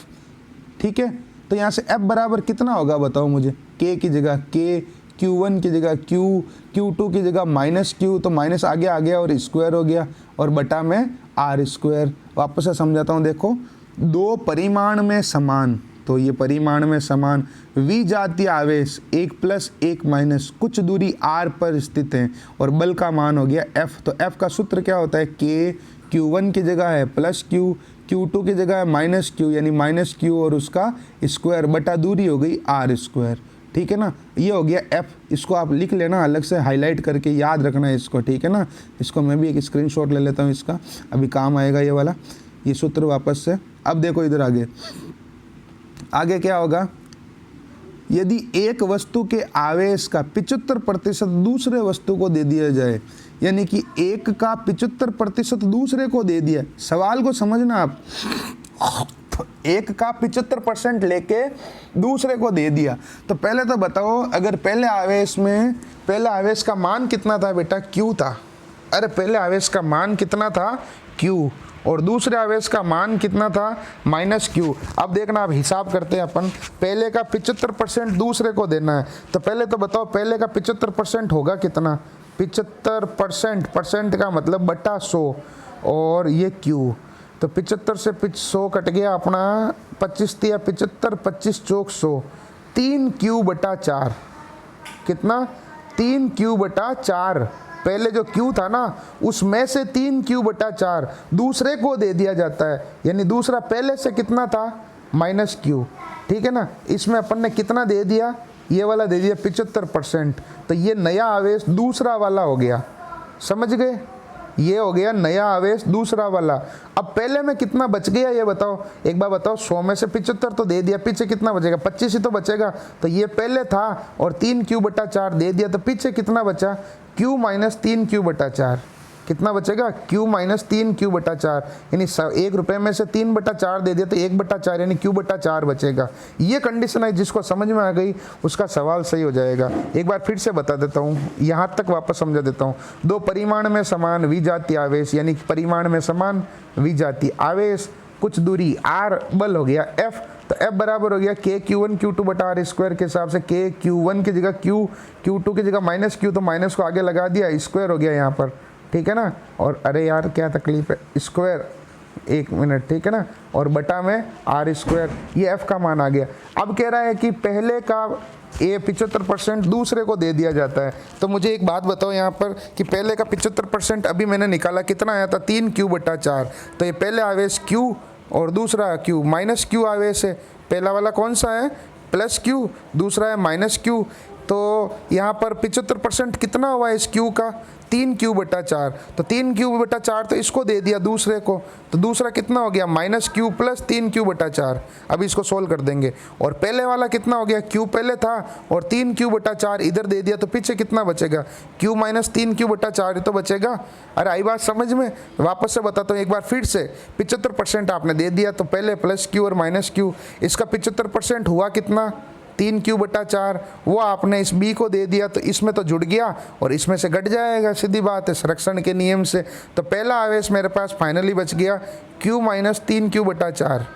ठीक है। तो यहाँ से F बराबर कितना होगा बताओ मुझे। K की जगह K, Q1 की जगह Q, Q2 की जगह -Q, तो माइनस आगे आ गया और स्क्वायर हो गया, और बटा में r²। वापस से समझाता हूँ, देखो 2 परिमाण में समान, तो ये परिमाण में समान विजातीय आवेश 1 प्लस 1 माइनस कुछ दूरी r पर स्थित है, और बल का मान हो गया F। तो F का सूत्र क्या होता है, K, Q1 की जगह है +Q, Q2 की जगह है -Q, यानी -Q और उसका स्क्वायर बटा दूरी हो गई r², ठीक है ना। ये हो गया F। इसको आप लिख लेना, अलग से हाईलाइट करके याद रखना है इसको, ठीक है ना। इसको मैं भी एक स्क्रीनशॉट ले लेता हूँ, इसका अभी काम आएगा ये वाला, ये सूत्र वापस से। अब देखो इधर आगे क्या होगा, यदि एक वस्तु के आवेश का 75% दूसरे वस्तु को दे दिया जाए, यानी कि 1 का 75% दूसरे को दे दिया। सवाल को समझना आप, 1 का 75% लेके दूसरे को दे दिया, तो पहले तो बताओ, अगर पहले आवेश का मान कितना था बेटा, Q था। अरे पहले आवेश का मान कितना था, Q, और दूसरे आवेश का मान कितना था, -Q। अब देखना, आप हिसाब करते हैं अपन, पहले का 75% दूसरे को देना है, तो पहले तो बताओ पहले का 75% होगा कितना, 75% का मतलब बटा 100, और ये Q, तो 75 से 100 कट गया अपना, 25 तिया 75, 25 चौक 100, 3Q/4, कितना, 3Q/4। पहले जो Q था ना, उसमें से 3Q/4 दूसरे को दे दिया जाता है, यानी दूसरा पहले से कितना था, -Q, ठीक है ना। इसमें अपन ने कितना दे दिया, ये वाला दे दिया 75%, तो ये नया आवेश दूसरा वाला हो गया, समझ गए, ये हो गया नया आवेश दूसरा वाला। अब पहले में कितना बच गया ये बताओ, एक बार बताओ, 100 में से 75 तो दे दिया, पीछे कितना बचेगा, 25 ही तो बचेगा। तो ये पहले था और 3Q/4 दे दिया, तो पीछे कितना बचा, Q - 3Q/4, कितना बचेगा, Q - 3Q/4, यानी 1 रुपये में से 3/4 दे दिया, तो 1/4 यानी Q/4 बचेगा। ये कंडीशन है, जिसको समझ में आ गई उसका सवाल सही हो जाएगा। एक बार फिर से बता देता हूँ, यहाँ तक वापस समझा देता हूँ। 2 परिमाण में समान विजातीय आवेश, यानी परिमाण में समान विजातीय आवेश, कुछ दूरी r, बल हो गया F। तो F बराबर हो गया K Q1 Q2/r² के हिसाब से, K Q1 की जगह Q, Q2 की जगह -Q, तो माइनस को आगे लगा दिया, स्क्वायर हो गया यहाँ पर, ठीक है ना। और अरे यार क्या तकलीफ है, स्क्वायर, 1 मिनट, ठीक है ना, और बटा में r², ये F का मान आ गया। अब कह रहा है कि पहले का ए 75% दूसरे को दे दिया जाता है। तो मुझे एक बात बताओ यहाँ पर कि पहले का 75% अभी मैंने निकाला, कितना आया था 3q/4। तो ये पहले आवेश q और दूसरा q, माइनस q आवेश है। पहला वाला कौन सा है प्लस q, दूसरा है माइनस q। तो यहाँ पर 75% कितना हुआ इस q का 3q/4। तो 3q/4 तो इसको दे दिया दूसरे को, तो दूसरा कितना हो गया -q प्लस 3q/4। अब इसको सोल्व कर देंगे। और पहले वाला कितना हो गया, q पहले था और 3q/4 इधर दे दिया, तो पीछे कितना बचेगा q माइनस 3q/4 तो बचेगा। अरे आई बात समझ में? वापस से बताता हूँ एक बार फिर से। 75% आपने दे दिया, तो पहले प्लस q और माइनस q, इसका 75% हुआ कितना 3q/4। वो आपने इस b को दे दिया, तो इसमें तो जुड़ गया और इसमें से घट जाएगा, सीधी बात है संरक्षण के नियम से। तो पहला आवेश मेरे पास फाइनली बच गया q माइनस 3q/4,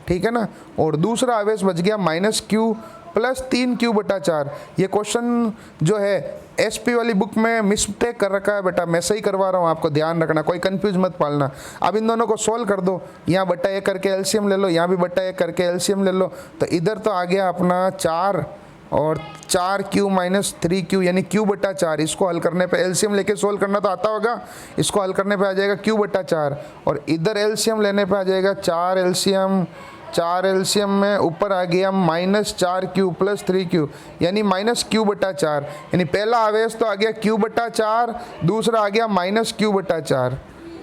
ठीक है ना। और दूसरा आवेश बच गया -q प्लस 3q/4। ये क्वेश्चन जो है एसपी वाली बुक में मिस्टेक कर रखा है बेटा, मैं सही करवा रहा हूँ, आपको ध्यान रखना, कोई कंफ्यूज मत पालना। अब इन दोनों को सोल्व कर दो, यहाँ बट्टा एक करके एलसीएम ले लो, यहाँ भी बट्टा एक करके एलसीएम ले लो। तो इधर तो आ गया अपना 4 और 4q माइनस 3q यानी q/4। इसको हल करने पे एलसीएम लेके सोल्व करना तो आता होगा, इसको हल करने पे आ जाएगा q/4 और इधर एलसीएम लेने पे आ जाएगा 4 एलसीएम में ऊपर आ गया -4q प्लस 3q यानी -q/4। यानी पहला आवेश तो आ गया q/4, दूसरा आ गया -q/4,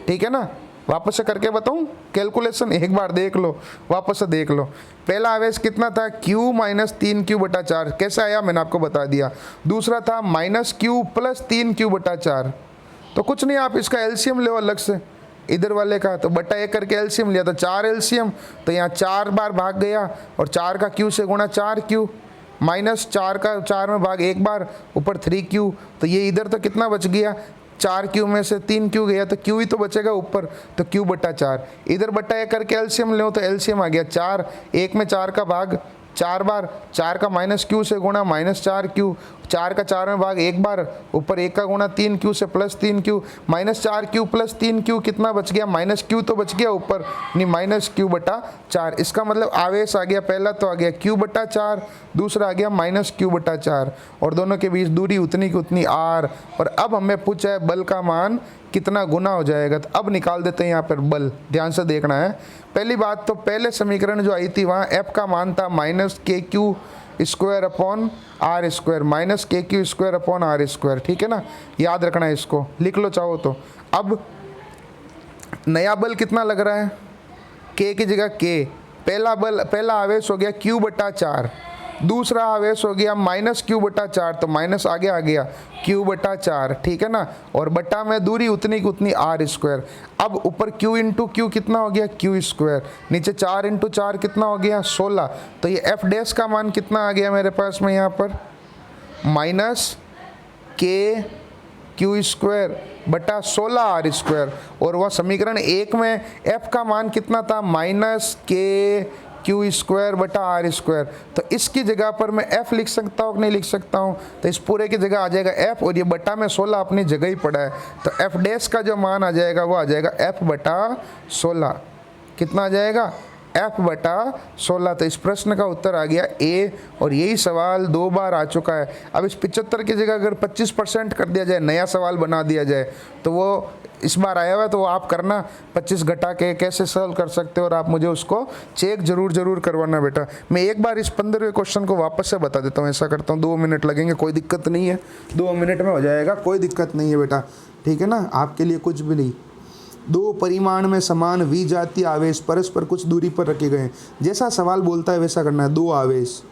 ठीक है ना। वापस से करके बताऊं कैलकुलेशन, एक बार देख लो, वापस से देख लो। पहला आवेश कितना था q माइनस 3q/4, कैसे आया मैंने आपको बता दिया। दूसरा था -q प्लस 3q/4। तो कुछ नहीं, आप इसका एलसीएम लो अलग से इधर वाले का, तो बट्टा एक करके एलसीएम लिया, तो 4 एलसीएम, तो यहाँ 4 बार भाग गया और 4 का q से गुणा 4q माइनस 4 का 4 में भाग एक बार, ऊपर 3q। तो ये इधर तो कितना बच गया 4q में से 3q गया, तो q ही तो बचेगा ऊपर, तो q/4। इधर बट्टा एक करके एलसीएम लो, तो एलसीएम आ गया 4, 1 में 4 का भाग 4 बार, 4 का -q से गुणा -4q, 4 का 4 में भाग एक बार, ऊपर 1 का गुणा 3q से plus 3q, -4q plus 3q कितना बच गया -q तो बच गया ऊपर, यानी -q/4। इसका मतलब आवेश आ गया, पहला तो आ गया q/4, दूसरा आ गया -q/4 और दोनों के बीच दूरी उतनी की उतनी r। और अब हमें पूछा है बल का मान कितना गुना हो जाएगा, तो अब निकाल देते हैं यहाँ पर बल, ध्यान से देखना है। पहली बात तो पहले समीकरण जो आई थी वहाँ f का मान था -kq² upon r², -kq² upon r², ठीक है ना, याद रखना है, इसको लिख लो चाहो तो। अब नया बल कितना लग रहा है, k की जगह k, पहला आवेश हो गया q/4, दूसरा आवेश हो गया -q/4, तो माइनस आगे आ गया q/4, ठीक है ना, और बट्टा में दूरी उतनी की उतनी r²। अब ऊपर q इंटू क्यू कितना हो गया q², नीचे 4 इंटू 4 कितना हो गया 16। तो ये f डैश का मान कितना आ गया मेरे पास में यहाँ पर -kq²/16r²। और वह समीकरण 1 में f का मान कितना था -kq²/r²। तो इसकी जगह पर मैं f लिख सकता हूँ कि नहीं लिख सकता हूँ, तो इस पूरे की जगह आ जाएगा f और ये बटा में 16 अपनी जगह ही पड़ा है, तो f डैश का जो मान आ जाएगा वो आ जाएगा f/16। कितना आ जाएगा f/16। तो इस प्रश्न का उत्तर आ गया A और यही सवाल 2 बार आ चुका है। अब इस 75 की जगह अगर 25% कर दिया जाए, नया सवाल बना दिया जाए, तो वो इस बार आया हुआ है, तो वो आप करना 25 घटा के कैसे सॉल्व कर सकते हो, और आप मुझे उसको चेक जरूर करवाना बेटा। मैं एक बार इस 15वें क्वेश्चन को वापस से बता देता हूँ, ऐसा करता हूँ, 2 मिनट लगेंगे, कोई दिक्कत नहीं है, 2 मिनट में हो जाएगा, कोई दिक्कत नहीं है बेटा, ठीक है ना, आपके लिए कुछ भी नहीं। 2 परिमाण में समान विजातीय आवेश परस्पर कुछ दूरी पर रखे गए हैं। जैसा सवाल बोलता है वैसा करना है। 2 आवेश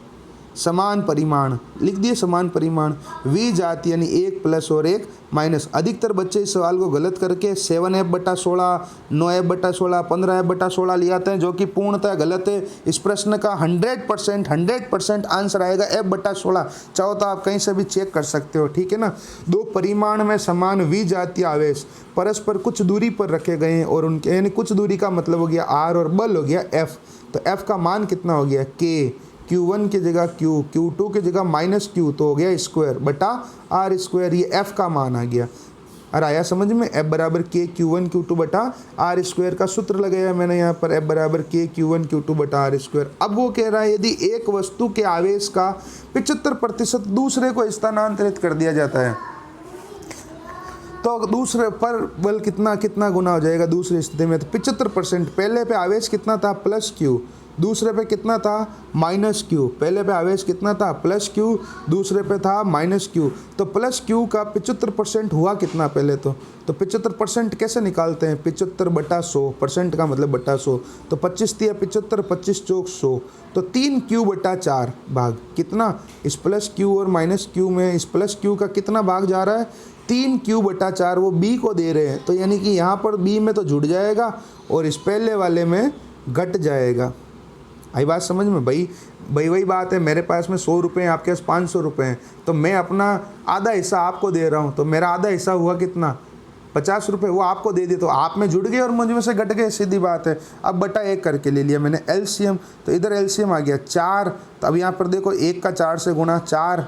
समान परिमाण लिख दिए, समान परिमाण विजातीय यानी 1 प्लस और 1 माइनस। अधिकतर बच्चे इस सवाल को गलत करके 7f/16, 9f/16, 15f/16 ले आते हैं, जो कि पूर्णतः गलत है। इस प्रश्न का 100% आंसर आएगा f/16। चाहो तो आप कहीं से भी चेक कर सकते हो, ठीक है ना। 2 परिमाण में समान विजातीय आवेश परस्पर कुछ दूरी पर रखे गए हैं और उनके यानी कुछ दूरी का मतलब हो गया r और बल हो गया f। तो f का मान कितना हो गया k, q1 की जगह q, q2 की जगह -q, तो हो गया स्क्वायर बटा r²। ये f का मान आ गया। और आया समझ में, F बराबर के क्यू वन क्यू टू बटा आर स्क्वायर का सूत्र लगाया मैंने यहाँ पर, F बराबर के क्यू वन क्यू टू बटा आर स्क्वायर। अब वो कह रहा है यदि एक वस्तु के आवेश का 75% दूसरे को स्थानांतरित कर दिया जाता है तो दूसरे पर बल कितना कितना गुना हो जाएगा दूसरी स्थिति में। तो 75%, पहले पे आवेश कितना था प्लस क्यू, दूसरे पे कितना था माइनस क्यू। पहले पे आवेश कितना था प्लस क्यू, दूसरे पे था माइनस क्यू। तो प्लस क्यू का 75% हुआ कितना पहले तो 75% कैसे निकालते हैं, 75 बटा 100, परसेंट का मतलब बटा 100। तो 25 दिया 75, 25 चौक 100, तो 3 क्यू बटा 4 भाग कितना, इस प्लस क्यू और माइनस क्यू में इस प्लस क्यू का कितना भाग जा रहा है 3 क्यू बटा 4, वो बी को दे रहे हैं। तो यानी कि यहाँ पर बी में तो जुड़ जाएगा और इस पहले वाले में घट जाएगा। आई बात समझ में भाई वही बात है, मेरे पास में 100 रुपये हैं, आपके पास 500 रुपये हैं, तो मैं अपना आधा हिस्सा आपको दे रहा हूँ, तो मेरा आधा हिस्सा हुआ कितना 50 रुपये, वो आपको दे दिए तो आप में जुड़ गए और मुझ में से घट गए, सीधी बात है। अब बटा 1 करके ले लिया मैंने एलसीएम, तो इधर एलसीएम आ गया 4। तो अब यहाँ पर देखो 1 का 4 से गुणा 4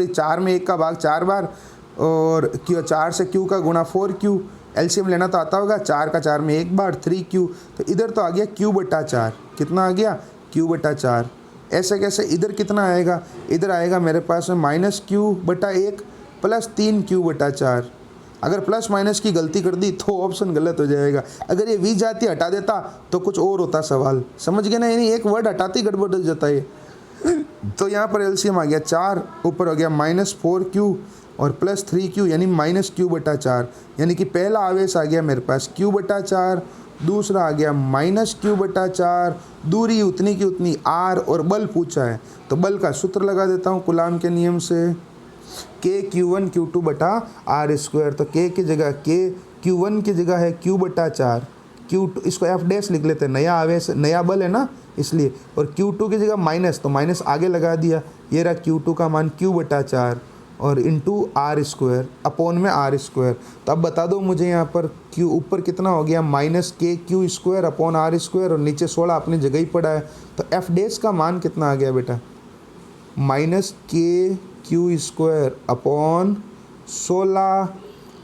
4 में 1 का भाग 4 बार, और क्यू 4 से क्यू का गुणा 4Q। एलसीएम लेना तो आता होगा, 4 का 4 में 1 बार 3Q। तो इधर तो आ गया Q बटा 4, कितना आ गया Q बटा 4। ऐसे कैसे, इधर कितना आएगा, इधर आएगा मेरे पास में माइनस Q बटा 1 प्लस 3Q बटा 4। अगर प्लस माइनस की गलती कर दी तो ऑप्शन गलत हो जाएगा। अगर ये वी जाती हटा देता तो कुछ और होता सवाल, समझ गए ना, यानी एक वर्ड हटाती गड़बड़ हो जाता है। तो यहाँ पर एलसीएम आ गया 4, ऊपर हो गया माइनस 4Q और प्लस 3Q, यानी माइनस Q बटा 4। यानी कि पहला आवेश आ गया मेरे पास Q बटा 4, दूसरा आ गया माइनस Q बटा 4, दूरी उतनी की उतनी R, और बल पूछा है तो बल का सूत्र लगा देता हूँ कूलाम के नियम से, के Q1 Q2 बटा आर स्क्वायर। तो के की जगह के Q1 की जगह है Q बटा 4, Q2 इसको F डैश लिख लेते हैं, नया आवेश नया बल है ना इसलिए, और Q2 की जगह माइनस, तो माइनस आगे लगा दिया, ये रहा Q2 का मान Q बटा 4 और इंटू आर स्क्वायर अपॉन में आर स्क्वायर। तो अब बता दो मुझे यहाँ पर Q ऊपर कितना हो गया minus K Q square upon R square, और नीचे 16 अपनी जगह ही पड़ा है। तो F डैश का मान कितना आ गया बेटा, minus K Q square upon 16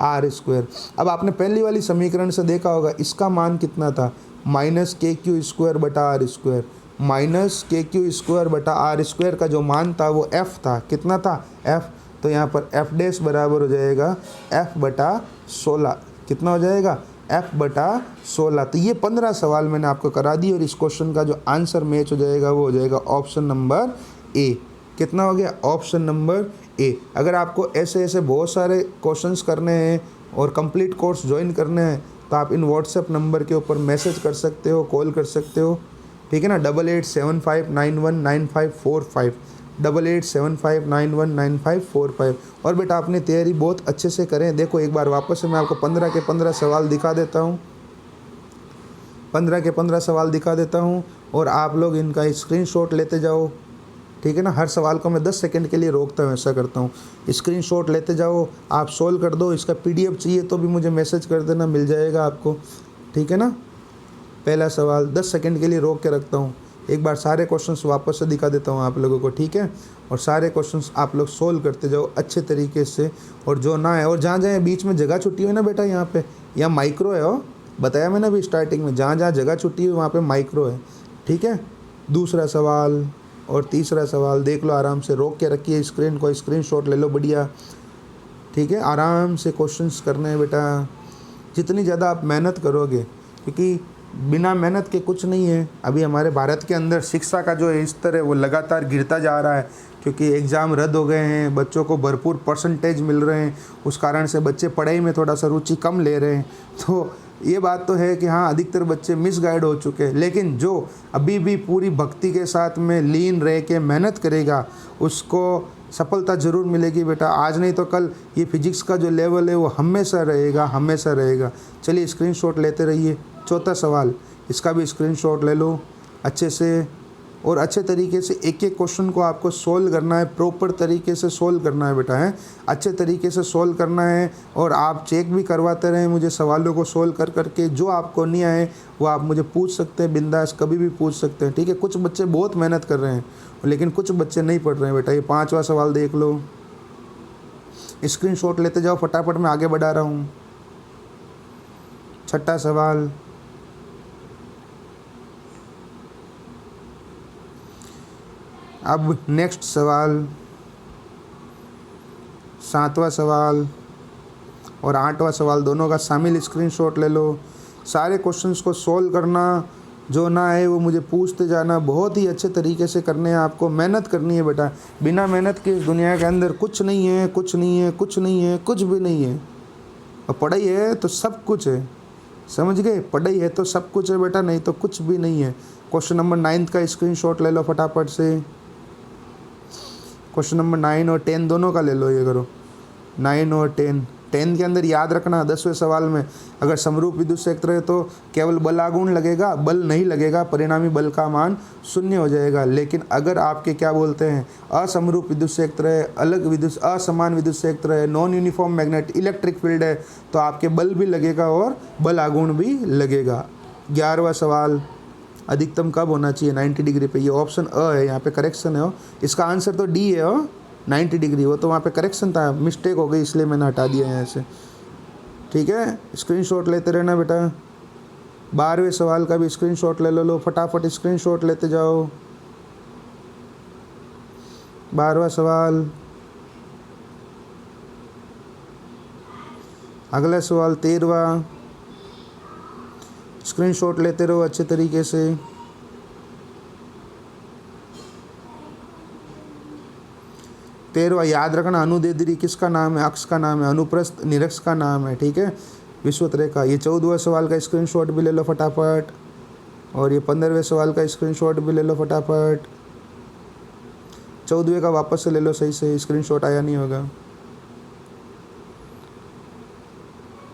R square. अब आपने पहली वाली समीकरण से देखा होगा इसका मान कितना था, माइनस के क्यू स्क्वायर बटा are square, minus K Q square बटा आर स्क्वायर का जो मान था वो F था, कितना था F। तो यहाँ पर F डैश बराबर हो जाएगा F बटा 16, कितना हो जाएगा F बटा 16। तो ये 15 सवाल मैंने आपको करा दी, और इस क्वेश्चन का जो आंसर मैच हो जाएगा वो हो जाएगा ऑप्शन नंबर ए। कितना हो गया ऑप्शन नंबर ए। अगर आपको ऐसे ऐसे बहुत सारे क्वेश्चंस करने हैं और कंप्लीट कोर्स ज्वाइन करने हैं तो आप इन व्हाट्सएप नंबर के ऊपर मैसेज कर सकते हो, कॉल कर सकते हो, ठीक है ना, 8875919545, 8875919545। और बेटा आपने तैयारी बहुत अच्छे से करें। देखो एक बार वापस से मैं आपको 15 के 15 सवाल दिखा देता हूँ, 15 के 15 सवाल दिखा देता हूँ, और आप लोग इनका स्क्रीनशॉट लेते जाओ, ठीक है ना। हर सवाल को मैं 10 सेकंड के लिए रोकता हूँ, ऐसा करता हूँ, स्क्रीनशॉट लेते जाओ, आप सोल्व कर दो। इसका PDF चाहिए तो भी मुझे मैसेज कर देना, मिल जाएगा आपको, ठीक है ना। पहला सवाल 10 सेकंड के लिए रोक के रखता हूँ, एक बार सारे क्वेश्चंस वापस से दिखा देता हूँ आप लोगों को, ठीक है। और सारे क्वेश्चंस आप लोग सोल्व करते जाओ अच्छे तरीके से, और जो ना है, और जहाँ जहाँ बीच में जगह छुट्टी हुई ना बेटा, यहाँ पे यहाँ माइक्रो है, हो बताया मैंने अभी स्टार्टिंग में, जहाँ जहाँ जगह छुट्टी हुई वहाँ पे माइक्रो है, ठीक है। दूसरा सवाल और तीसरा सवाल देख लो, आराम से रोक के रखिए स्क्रीन को, स्क्रीनशॉट ले लो, बढ़िया, ठीक है। आराम से क्वेश्चंस करने हैं बेटा, जितनी ज़्यादा आप मेहनत करोगे, क्योंकि बिना मेहनत के कुछ नहीं है। अभी हमारे भारत के अंदर शिक्षा का जो स्तर है वो लगातार गिरता जा रहा है, क्योंकि एग्ज़ाम रद्द हो गए हैं, बच्चों को भरपूर परसेंटेज मिल रहे हैं, उस कारण से बच्चे पढ़ाई में थोड़ा सा रुचि कम ले रहे हैं। तो ये बात तो है कि हाँ, अधिकतर बच्चे मिसगाइड हो चुके हैं, लेकिन जो अभी भी पूरी भक्ति के साथ में लीन रह के मेहनत करेगा उसको सफलता ज़रूर मिलेगी बेटा। आज नहीं तो कल ये फिजिक्स का जो लेवल है वो हमेशा रहेगा, हमेशा रहेगा। चलिए स्क्रीनशॉट लेते रहिए। चौथा सवाल, इसका भी स्क्रीनशॉट ले लो अच्छे से, और अच्छे तरीके से एक एक क्वेश्चन को आपको सोल्व करना है, प्रॉपर तरीके से सोल्व करना है बेटा, है अच्छे तरीके से सोल्व करना है। और आप चेक भी करवाते रहें मुझे सवालों को सोल्व कर करके, जो आपको नहीं आए वो आप मुझे पूछ सकते हैं, बिंदास कभी भी पूछ सकते हैं, ठीक है। कुछ बच्चे बहुत मेहनत कर रहे हैं लेकिन कुछ बच्चे नहीं पढ़ रहे हैं बेटा। ये 5वां सवाल देख लो, स्क्रीनशॉट लेते जाओ, फटाफट मैं आगे बढ़ा रहा हूँ। छठा सवाल, अब नेक्स्ट सवाल, सातवां सवाल और आठवां सवाल दोनों का शामिल स्क्रीनशॉट ले लो। सारे क्वेश्चंस को सोल्व करना, जो ना है वो मुझे पूछते जाना, बहुत ही अच्छे तरीके से करने हैं आपको, मेहनत करनी है बेटा। बिना मेहनत के इस दुनिया के अंदर कुछ नहीं है, कुछ नहीं है, कुछ नहीं है, कुछ भी नहीं है। और पढ़ाई है तो सब कुछ है, समझ गए? पढ़ाई है तो सब कुछ है बेटा, नहीं तो कुछ भी नहीं है। क्वेश्चन नंबर 9 का स्क्रीनशॉट ले लो फटाफट से। क्वेश्चन नंबर 9 और 10 दोनों का ले लो, ये करो 9 और 10। 10 के अंदर याद रखना 10वें सवाल में, अगर समरूप विद्युत क्षेत्र है तो केवल बल आघूर्ण लगेगा, बल नहीं लगेगा, परिणामी बल का मान 0 हो जाएगा। लेकिन अगर आपके क्या बोलते हैं असमरूप विद्युत क्षेत्र है, अलग विद्युत असमान विद्युत क्षेत्र है, non uniform magnet electric field है, तो आपके बल भी लगेगा और बल आघूर्ण भी लगेगा। 11वां सवाल, अधिकतम कब होना चाहिए 90 डिग्री पे? ये ऑप्शन अ है, यहाँ पे करेक्शन है। इसका आंसर तो डी है 90 डिग्री, वो तो वहाँ पे करेक्शन था, मिस्टेक हो गई इसलिए मैंने हटा दिया यहाँ से। ठीक है, स्क्रीनशॉट लेते रहना बेटा। 12वें सवाल का भी स्क्रीनशॉट ले लो, फटाफट स्क्रीनशॉट लेते जाओ। 12वां सवाल, अगला सवाल 13वां, स्क्रीनशॉट लेते रहो अच्छे तरीके से। 13वां याद रखना, अनुदैर्ध्य किसका नाम है? अक्ष का नाम है, अनुप्रस्थ निरक्ष का नाम है। ठीक है, विषुवत रेखा। ये 14वां सवाल का स्क्रीनशॉट भी ले लो फटाफट, और ये 15वें सवाल का स्क्रीनशॉट भी ले लो फटाफट। 14वें का वापस से ले लो, सही से स्क्रीनशॉट आया नहीं होगा।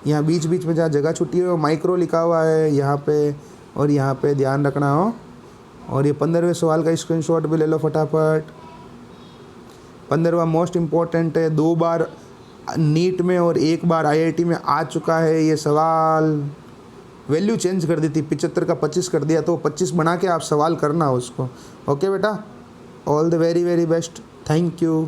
यहाँ बीच बीच में जहाँ जगह छुट्टी है माइक्रो लिखा हुआ है यहाँ पे, और यहाँ पे ध्यान रखना हो। और ये 15वें सवाल का स्क्रीनशॉट भी ले लो फटाफट। 15वां मोस्ट इम्पोर्टेंट है, 2 बार नीट में और 1 बार IIT में आ चुका है ये सवाल। वैल्यू चेंज कर दी थी, 75 का 25 कर दिया, तो 25 बना के आप सवाल करना उसको। ओके बेटा, all the very very best, thank you.